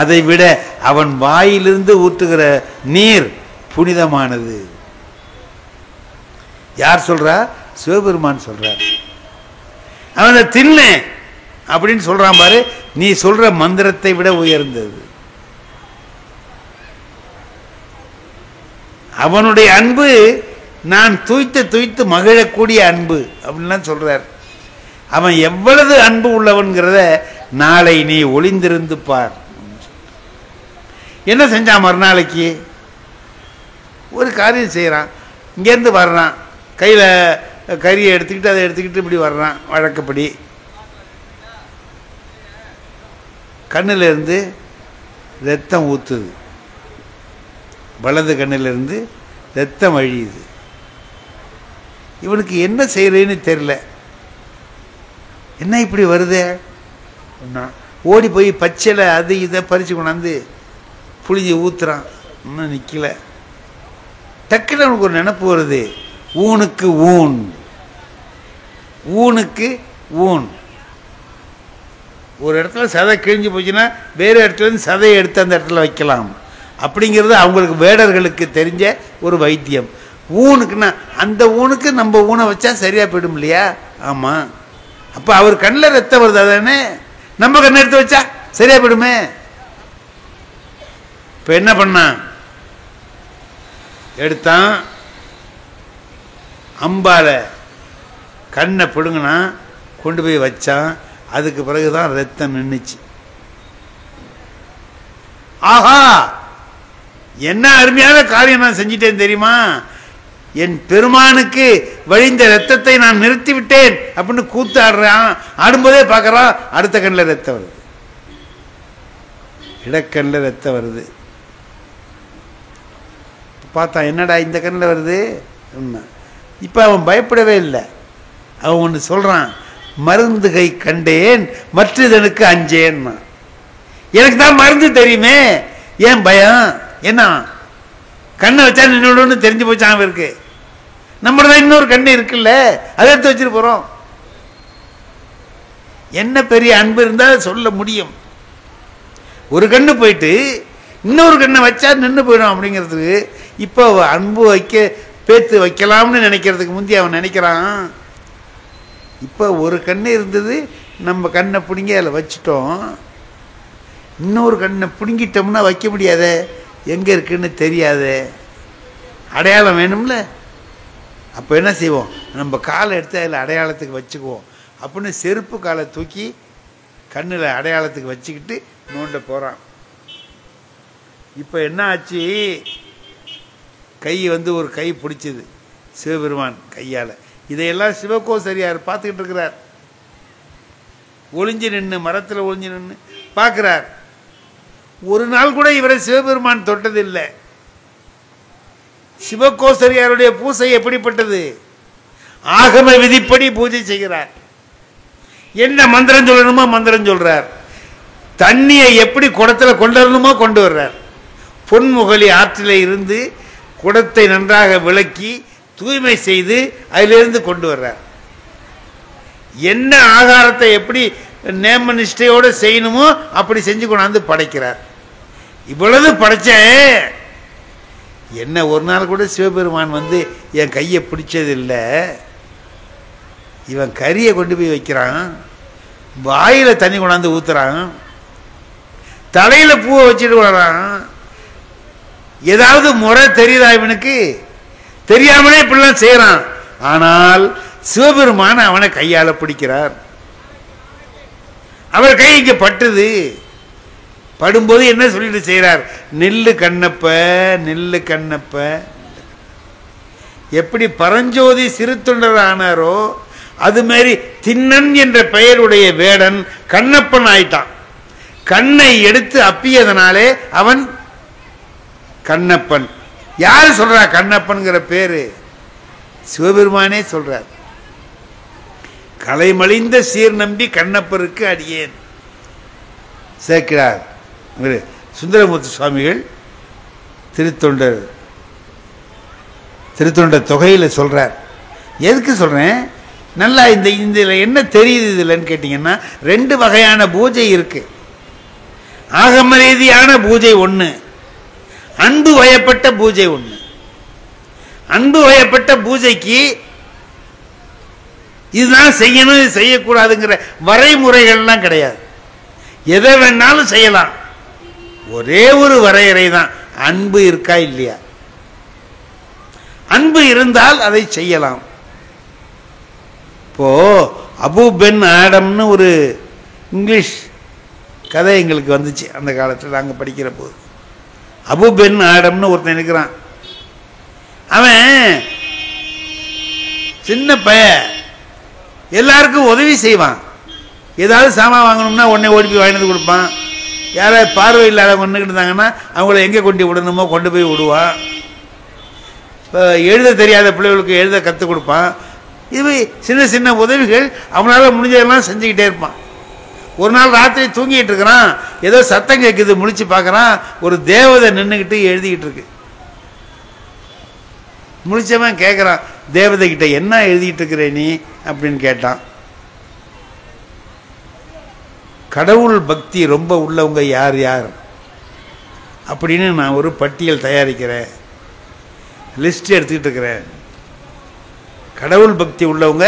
அதை விட அவன் வாயிலிருந்து ஊற்றுகிற நீர் புனிதமானது. யார் சொல்றா? சிவபெருமான் சொல்றார். அவன் தின்ன அப்படின்னு சொல்றான் பாரு, நீ சொல்ற மந்திரத்தை விட உயர்ந்தது. அவனுடைய அன்பு நான் துய்த்து துய்த்து மகிழக்கூடிய அன்பு அப்படின்லாம் சொல்றார். அவன் எவ்வளவு அன்பு உள்ளவன்கிறத நாளை நீ ஒளிந்திருந்து பார். என்ன செஞ்சான்? மறுநாளைக்கு ஒரு காரியம் செய்யறான், இங்கேருந்து வர்றான், கையில கறியை எடுத்துக்கிட்டு அதை எடுத்துக்கிட்டு இப்படி வர்றான். வழக்கப்படி கண்ணுல இருந்து ரத்தம் ஊத்துது, வலது கண்ணிலிருந்து ரத்தம் வழியுது. இவனுக்கு என்ன செய்யறேன்னு தெரியல. என்ன இப்படி வருது? ஓடி போய் பச்சையில அது இதை பறிச்சு கொண்டாந்து புளிஞ்சி ஊத்துறான். இன்னும் நிக்கல. டக்குன்னு அவனுக்கு ஒரு நினைப்பு வருது, ஊனுக்கு ஊன், ஊனுக்கு ஊன். ஒரு இடத்துல சதை கிழிஞ்சு போச்சுன்னா வேற இடத்துல இருந்து சதையை எடுத்து அந்த இடத்துல வைக்கலாம் அப்படிங்கிறது அவங்களுக்கு வேடர்களுக்கு தெரிஞ்ச ஒரு வைத்தியம். ஊனுக்குன்னா அந்த ஊனுக்கு நம்ம ஊனை வச்சா சரியா போயிடும் இல்லையா? ஆமா. அப்ப அவர் கண்ணில் ரத்தம் வருது, அதானே நம்ம கண்ணை எடுத்து வச்சா சரியா போயிடுமே. இப்ப என்ன பண்ணான்? எடுத்தான், அம்பால கண்ணை பிடுங்கினா, கொண்டு போய் வச்சான். அதுக்கு பிறகுதான் ரத்தம் நின்றுச்சு. ஆஹா, என்ன அருமையான காரியம் நான் செஞ்சிட்டேன் தெரியுமா? என் பெருமானுக்கு வழிந்த ரத்தத்தை நான் நிறுத்தி விட்டேன் அப்படின்னு கூத்து ஆடுறான். ஆடும்போதே பார்க்கறான், அடுத்த கண்ணில் ரத்தம் வருது, இடக்கண்ணில் ரத்தம் வருது. பார்த்தா என்னடா இந்த கண்ணில் வருது? இப்ப அவன் பயப்படவே இல்லை. அவன் ஒன்று சொல்றான், மருந்துகை கண்டேன் மற்றதனுக்கு அஞ்சேன். எனக்கு தான் மருந்து தெரியுமே, ஏன் பயம்? என்ன கண்ணை வச்சா நின்னோடு தெரிஞ்சு போச்சான் அவருக்கு. நம்மளதான் இன்னொரு கண்ணு இருக்குல்ல, அதை எடுத்து வச்சுட்டு போறோம். என்ன பெரிய அன்பு இருந்தா சொல்ல முடியும்? ஒரு கண்ணு போயிட்டு இன்னொரு கண்ணை வச்சா நின்று போயிடும் அப்படிங்கிறதுக்கு இப்போ அன்பு வைக்க பேத்து வைக்கலாம்னு நினைக்கிறதுக்கு முந்தி அவன் நினைக்கிறான். இப்போ ஒரு கண்ணு இருந்தது, நம்ம கண்ணை பிடிங்கி அதில் வச்சுட்டோம். இன்னொரு கண்ணை பிடுங்கிட்டோம்னா வைக்க முடியாதே, எங்கே இருக்குன்னு தெரியாது, அடையாளம் வேணும்ல. அப்போ என்ன செய்வோம், நம்ம காலை எடுத்து அதில் அடையாளத்துக்கு வச்சுக்குவோம் அப்படின்னு செருப்பு காலை தூக்கி கண்ணில் அடையாளத்துக்கு வச்சுக்கிட்டு நோண்ட போகிறான். இப்போ என்ன ஆச்சு, கை ஒரு கை பிடிச்சிது சிவபெருமான் கையால். இதையெல்லாம் சிவகோசரியார் பார்த்துக்கிட்டு இருக்கிறார். ஒளிஞ்சு நின்று, மரத்தில் ஒளிஞ்சு நின்று பார்க்கிறார். ஒரு நாள் கூட இவரை சிவபெருமான் தொட்டதில்லை. சிவகோசரியாருடைய பூசை எப்படிப்பட்டது, ஆகம விதிப்படி பூஜை செய்கிறார். என்ன மந்திரம் சொல்லணுமோ மந்திரம் சொல்றார். தண்ணியை எப்படி குடத்துல கொண்டு வரணுமோ கொண்டு வர்றார். பொன்முகலி ஆற்றில இருந்து குடத்தை நன்றாக விளக்கி தூய்மை செய்து அதிலிருந்து கொண்டு வர்றார். என்ன ஆகாரத்தை எப்படி நேம நிஷ்டையோடு செய்யணுமோ அப்படி செஞ்சு கொண்டாந்து படைக்கிறார். இவ்வளவு படைச்ச என்ன ஒரு நாள் கூட சிவபெருமான் என் கையை பிடிச்சதில்லை. இவன் கறியை கொண்டு போய் வைக்கிறான், வாயில தண்ணி கொண்டாந்து ஊத்துறான், தலையில பூவை வச்சுட்டு வர்றான். ஏதாவது முறை தெரியுதா இவனுக்கு? தெரியாமலே இப்படிலாம் செய்யறான். ஆனால் சிவபெருமான் அவனை கையால பிடிக்கிறார். அவர் கை இங்க பட்டுது. படும்போது என்ன சொல்லிட்டு செய்யறார், நெல்லு கண்ணப்ப நெல்லு கண்ணப்ப. எப்படி பரஞ்சோதி சிறு தொண்டர் ஆனாரோ அது மாதிரி திண்ணன் என்ற பெயருடைய வேடன் கண்ணப்பன் ஆயிட்டான். கண்ணை எடுத்து அப்பியதனாலே அவன் கண்ணப்பன். யாரு சொல்றா கண்ணப்பன்கிற பேரு? சிவபெருமானே சொல்றார். கலைமலிந்த சீர் நம்பி கண்ணப்பருக்கு அடியேன் சேர்க்கிறார் சுந்தரமூர்த்தி சுவாமிகள் திருத்தொண்ட தொகையில சொல்றார். எதுக்கு சொல்றேன், நல்லா இந்த என்ன தெரியுது இதுலன்னு கேட்டீங்கன்னா, ரெண்டு வகையான பூஜை இருக்கு. ஆகம ரீதியான பூஜை ஒண்ணு, அன்பு வயப்பட்ட பூஜை ஒண்ணு. அன்பு வயப்பட்ட பூஜைக்கு இதுதான் செய்யணும் இது செய்யக்கூடாதுங்கிற வரைமுறைகள்லாம் கிடையாது. எதை வேணாலும் செய்யலாம். ஒரே ஒரு வரையறை தான், அன்பு இருக்கா இல்லையா. அன்பு இருந்தால் அதை செய்யலாம். இப்போ அபு பென் ஆடம்னு ஒரு இங்கிலீஷ் கதை எங்களுக்கு வந்துச்சு அந்த காலத்தில் நாங்கள் படிக்கிற போது. அபு பென் ஆடம்னு ஒருத்தன் இருக்கிறான். அவன் சின்ன பையன், எல்லாருக்கும் உதவி செய்வான். ஏதாவது சாமான் வாங்கணும்னா உடனே ஓடி போய் வாங்கிட்டு கொடுப்பான். யாராவது பார்வை இல்லாதவங்க நின்றுக்கிட்டு இருந்தாங்கன்னா அவங்கள எங்கே கொண்டு விடணுமோ கொண்டு போய் விடுவான். இப்போ எழுத தெரியாத பிள்ளைகளுக்கு எழுத கற்றுக் கொடுப்பான். இது சின்ன சின்ன உதவிகள் அவனால முடிஞ்சதெல்லாம் செஞ்சுக்கிட்டே இருப்பான். ஒரு நாள் ராத்திரி தூங்கிட்டு இருக்கிறான், ஏதோ சத்தம் கேட்குது, முழிச்சு பார்க்குறான், ஒரு தேவதை நின்றுக்கிட்டு எழுதிக்கிட்டு இருக்கு. முழிச்சவன் கேட்குறான் தேவதை கிட்ட, என்ன எழுதிட்டு இருக்கிற நீ அப்படின்னு கேட்டான். கடவுள் பக்தி ரொம்ப உள்ளவங்க யார் யார் அப்படின்னு நான் ஒரு பட்டியல் தயாரிக்கிறேன், லிஸ்ட் எடுத்துக்கிட்டு இருக்கிறேன். கடவுள் பக்தி உள்ளவங்க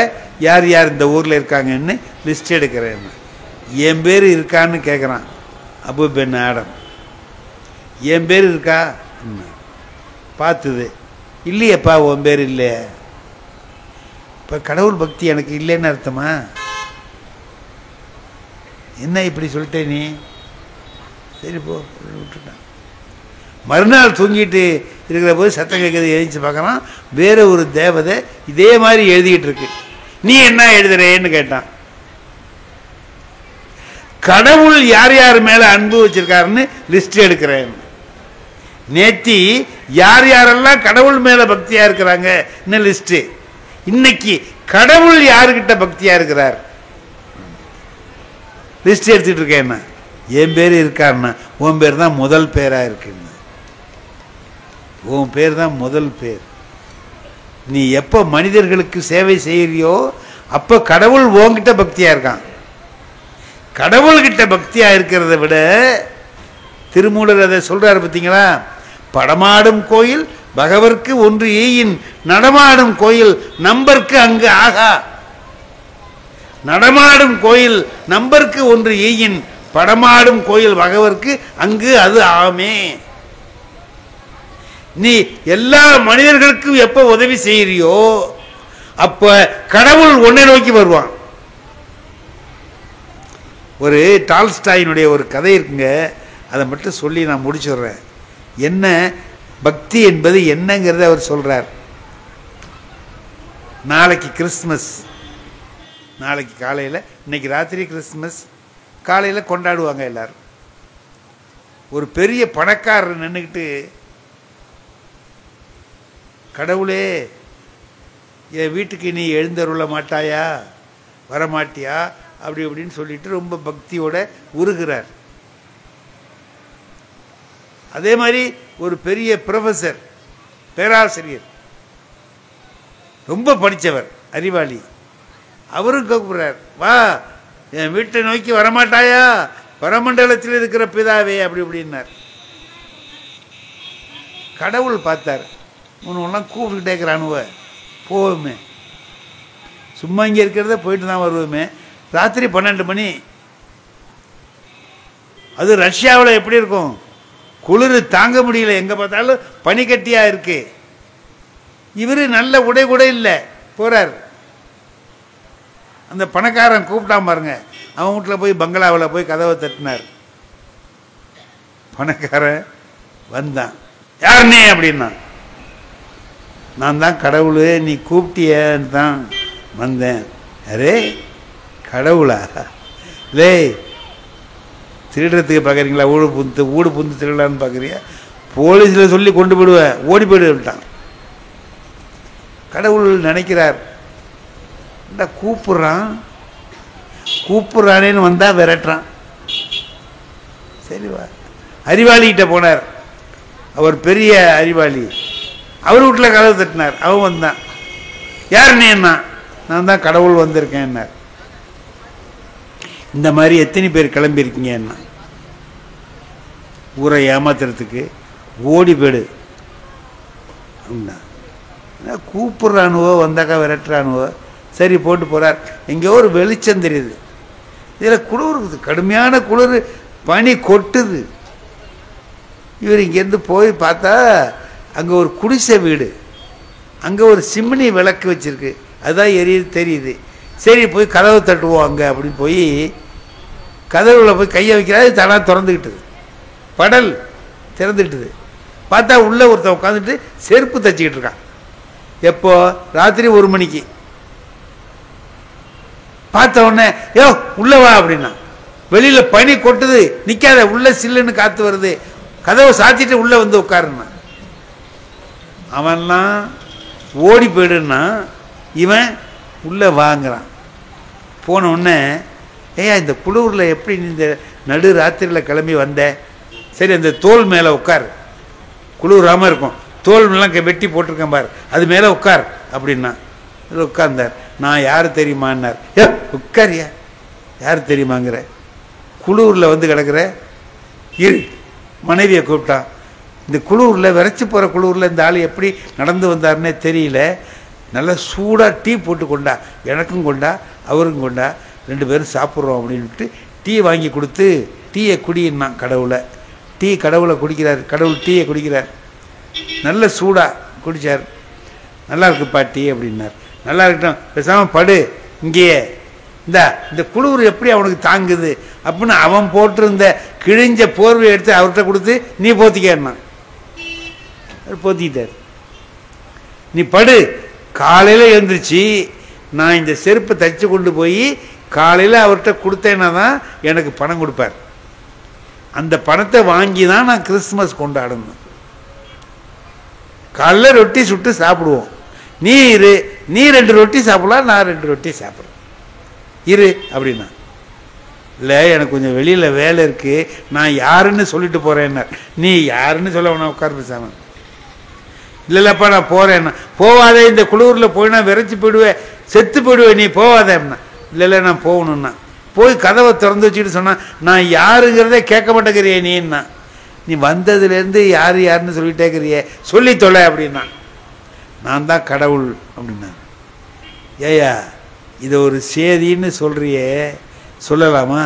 யார் யார் இந்த ஊரில் இருக்காங்கன்னு லிஸ்ட் எடுக்கிறேன். என் பேர் இருக்கான்னு கேட்குறான் அபு பென் ஆடம். என் பேர் இருக்கா பார்த்துது. இல்லையப்பா உன் பேர் இல்லை. இப்போ கடவுள் பக்தி எனக்கு இல்லைன்னு அர்த்தமா? என்ன இப்படி சொல்லிட்டே நீ? சரி போ விட்டுட்டான். மறுநாள் தூங்கிட்டு இருக்கிற போது சத்தம் கேட்கறது எழுதிச்சு பார்க்குறான், வேற ஒரு தேவதை இதே மாதிரி எழுதிக்கிட்டு இருக்கு. நீ என்ன எழுதுறேன்னு கேட்டான். கடவுள் யார் யார் மேல அன்பு வச்சிருக்காருன்னு லிஸ்ட் எடுக்கிறேன். நேத்தி யார் யாரெல்லாம் கடவுள் மேல பக்தியா இருக்கிறாங்க லிஸ்ட். இன்னைக்கு கடவுள் யாருக்கிட்ட பக்தியா இருக்கிறார் லிஸ்ட் எடுத்துட்டு இருக்கேன். என் பேர் இருக்காருன்னா உன் பேர் தான் முதல் பேரா இருக்குன்னு. உன் பேர் தான் முதல் பேர். நீ எப்போ மனிதர்களுக்கு சேவை செய்யறியோ அப்போ கடவுள் உன்கிட்ட பக்தியா இருக்கான். கடவுள்கிட்ட பக்தியா இருக்கிறத விட திருமூலர் அதை சொல்றாரு பார்த்தீங்களா, படமாடும் கோயில் பகவர்க்கு ஒன்று ஈயின், நடமாடும் கோயில் நம்பர்க்கு அங்கு ஆகா. நடமாடும் கோயில் நம்பர்க்கு ஒன்று ஈயின், படமாடும் கோயில் பகவர்க்கு அங்கு அது ஆமே. நீ எல்லா மனிதர்களுக்கும் எப்ப உதவி செய்யறியோ அப்ப கடவுள் உன்னை நோக்கி வருவான். ஒரு டால்ஸ்டாயினுடைய ஒரு கதை இருக்குங்க, அதை மட்டும் சொல்லி நான் முடிச்சுடுறேன். என்ன பக்தி என்பது என்னங்கிறத அவர் சொல்றார். நாளைக்கு கிறிஸ்துமஸ், நாளைக்கு காலையில், இன்னைக்கு ராத்திரி கிறிஸ்துமஸ், காலையில் கொண்டாடுவாங்க எல்லாரும். ஒரு பெரிய பணக்காரர் நின்றுக்கிட்டு, கடவுளே என் வீட்டுக்கு நீ எழுந்தருள மாட்டாயா, வரமாட்டியா அப்படி அப்படின்னு சொல்லிட்டு ரொம்ப பக்தியோட உருகிறார். அதே மாதிரி ஒரு பெரிய ப்ரொஃபசர், பேராசிரியர், ரொம்ப படித்தவர், அறிவாளி, அவரும் கூப்பிடுறார், வா என் வீட்டை நோக்கி வரமாட்டாயா, பரமண்டலத்தில் இருக்கிற பிதாவே அப்படி இப்படின்னார். கடவுள் பார்த்தார், உன்னெல்லாம் கூப்பிட்டுக்கிட்டே இருக்கிறானுவ, போவோமே, சும்மா இங்கே இருக்கிறத போயிட்டு தான் வருவோமே. ராத்திரி 12 மணி, அது ரஷ்யாவில் எப்படி இருக்கும், குளிர் தாங்க முடியல, எங்கே பார்த்தாலும் பனிக்கட்டியாக இருக்கு. இவர் நல்ல உடை கூட இல்லை, போறார். அந்த பணக்காரன் கூப்பிட்டான் பாருங்க, அவன் வீட்டில் போய் பங்களாவில் போய் கதவை தட்டினார். பணக்காரன் வந்தான், யாருன்னே அப்படின்னா, நான் தான் கடவுள், நீ கூப்பிட்டியன்னு தான் வந்தேன். அரே கடவுளா, லே திருடுறதுக்கு பார்க்குறீங்களா, ஊடு புந்து திருடலான்னு பார்க்குறியா, போலீஸில் சொல்லி கொண்டு போயிடுவேன், ஓடி போயிடுவிட்டான். கடவுள் நினைக்கிறார், கூப்பிட்றானேன்னு வந்தா விரட்டுறான். சரிவா, அறிவாளிகிட்ட போனார், அவர் பெரிய அறிவாளி, அவர் வீட்டில் கதவு தட்டினார். அவன் வந்தான், யாருன்னே என்ன, நான் தான் கடவுள் வந்திருக்கேன். இந்த மாதிரி எத்தனை பேர் கிளம்பியிருக்கீங்க, என்ன ஊரை ஏமாத்துறதுக்கு ஓடி போயிடு. கூப்பிட்றானுவோ, வந்தாக்கா விரட்டுறானுவோ, சரி போட்டு போறார். எங்கேயோ ஒரு வெளிச்சம் தெரியுது, இதில் குளிர் இருக்குது, கடுமையான குளிர், பனி கொட்டுது. இவர் இங்கேருந்து போய் பார்த்தா அங்கே ஒரு குடிசை வீடு, அங்கே ஒரு சிம்னி விளக்கு வச்சிருக்கு, அதுதான் எரியுது தெரியுது. சரி போய் கதவை தட்டுவோம் அங்கே அப்படின்னு போய் கதவுல போய் கையை வைக்கிறாரு, தானாக திறந்துக்கிட்டுது, படல் திறந்துக்கிட்டுது. பார்த்தா உள்ள ஒருத்தன் உட்காந்துட்டு செருப்பு தச்சுக்கிட்டு இருக்கான். எப்போ, ராத்திரி 1 மணிக்கு. பார்த்த உடனே, யோ உள்ள வா அப்படின்னா, வெளியில பனி கொட்டுது, நிக்காத, உள்ள சில்லுன்னு காத்து வருது, கதவை சாத்திட்டு உள்ள வந்து உட்காருன்னா. அவன்லாம் ஓடி போயிடுன்னா, இவன் உள்ள வாங்குறான். போன உடனே, ஏயா இந்த குளூரில் எப்படி நீ இந்த நடு ராத்திரியில் கிளம்பி வந்த, சரி அந்த தோல் மேலே உட்கார், குளிராமல் இருக்கும், தோல் மேலாம் வெட்டி போட்டிருக்கேன் பார், அது மேலே உட்கார் அப்படின்னா. உட்கார்ந்தார். நான் யார் தெரியுமான்னார். ஏ உட்காரியா, யார் தெரியுமாங்கிற, குளூரில் வந்து கிடக்கிற இரு. மனைவியை கூப்பிட்டான். இந்த குளூரில், விரைச்சி போகிற குளூரில் இந்த ஆள் எப்படி நடந்து வந்தார்னே தெரியல, நல்லா சூடாக டீ போட்டு கொண்டா, எனக்கும் கொண்டா அவருக்கும் கொண்டா, 2 பேரும் சாப்பிட்றோம் அப்படின்ட்டு டீ வாங்கி கொடுத்து, டீயை குடின்னா கடவுளை, டீ கடவுளை குடிக்கிறார், கடவுள் டீயை குடிக்கிறார், நல்ல சூடாக குடித்தார். நல்லா இருக்குப்பா டீ அப்படின்னார். நல்லா இருக்கட்டும், பேசாமல் படு இங்கேயே, இந்த குளிர் எப்படி அவனுக்கு தாங்குது அப்படின்னு அவன் போட்டிருந்த கிழிஞ்ச போர்வையை எடுத்து அவர்கிட்ட கொடுத்து, நீ போத்திக்கன்னா. போத்திக்கிட்டார். நீ படு, காலையில் எழுந்திரிச்சு நான் இந்த செருப்பை தைச்சு கொண்டு போய் காலையில் அவர்கிட்ட கொடுத்தேன்னா தான் எனக்கு பணம் கொடுப்பார். அந்த பணத்தை வாங்கி தான் நான் கிறிஸ்துமஸ் கொண்டாடணும். காலைல ரொட்டி சுட்டு சாப்பிடுவோம், நீ இரு, நீ 2 ரொட்டி சாப்பிடலாம், நான் 2 ரொட்டி சாப்பிட்றேன், இரு அப்படின்னா. இல்லை எனக்கு கொஞ்சம் வெளியில் வேலை இருக்கு, நான் யாருன்னு சொல்லிட்டு போறேன்னா. நீ யாருன்னு சொல்ல வேணா, உட்கார் பேசாம. இல்லைல்லப்பா நான் போறேன்னா. போவாதே, இந்த குளூரில் போய் நான் விரைச்சி போயிடுவேன், செத்து போயிடுவேன், நீ போவாதே அப்படின்னா. இல்லை நான் போகணும்னா. போய் கதவை திறந்து வச்சுக்கிட்டு சொன்னா, நான் யாருங்கிறதே கேட்க மாட்டேங்கிறியே நீன்னா. நீ வந்ததுலேருந்து யாருன்னு சொல்லிட்டே இருக்கிறியே, சொல்லி தொலை அப்படின்னா. நான் தான் கடவுள் அப்படின்னா. ஏயா இதை ஒரு சேதின்னு சொல்றியே, சொல்லலாமா?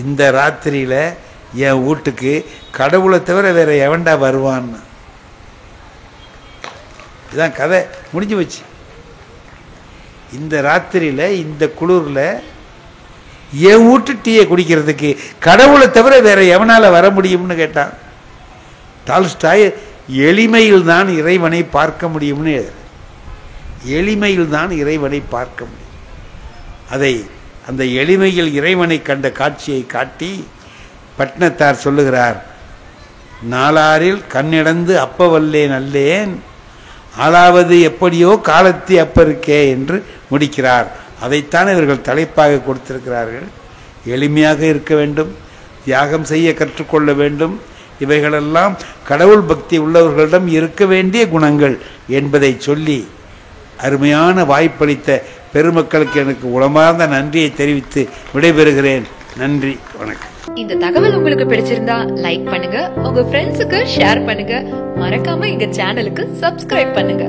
இந்த ராத்திரியில் என் வீட்டுக்கு கடவுளை தவிர வேற எவன்டா வருவான்னு. இதுதான் கதை, முடிஞ்சு வச்சு. இந்த ராத்திரியில் இந்த குளிரில் என் வீட்டு டீயை குடிக்கிறதுக்கு கடவுளை தவிர வேற எவனால வர முடியும்னு கேட்டான். டால்ஸ்டாய் எளிமையில் தான் இறைவனை பார்க்க முடியும்னு எழுதுறார். எளிமையில் தான் இறைவனை பார்க்க முடியும். அதை அந்த எளிமையில் இறைவனை கண்ட காட்சியை காட்டி பட்டினத்தார் சொல்லுகிறார், நாளாரில் கண்ணிடந்து அப்ப வல்லேன் அல்லேன், ஆளாவது எப்படியோ காலத்தி அப்பருக்கே என்று முடிக்கிறார். அதைத்தான் இவர்கள் தலைப்பாக கொடுத்திருக்கிறார்கள். எளிமையாக இருக்க வேண்டும், தியாகம் செய்ய கற்றுக்கொள்ள வேண்டும். இவைகளெல்லாம் கடவுள் பக்தி உள்ளவர்களிடம் இருக்க வேண்டிய குணங்கள் என்பதை சொல்லி அருமையான வாய்ப்பளித்த பெருமக்களுக்கு எனக்கு உளமார்ந்த நன்றியை தெரிவித்து விடைபெறுகிறேன். நன்றி, வணக்கம். இந்த தகவல் உங்களுக்கு பிடிச்சிருந்தா லைக் பண்ணுங்க, உங்க ஃப்ரெண்ட்ஸுக்கு ஷேர் பண்ணுங்க, மறக்காம எங்க சேனலுக்கு சப்ஸ்கிரைப் பண்ணுங்க.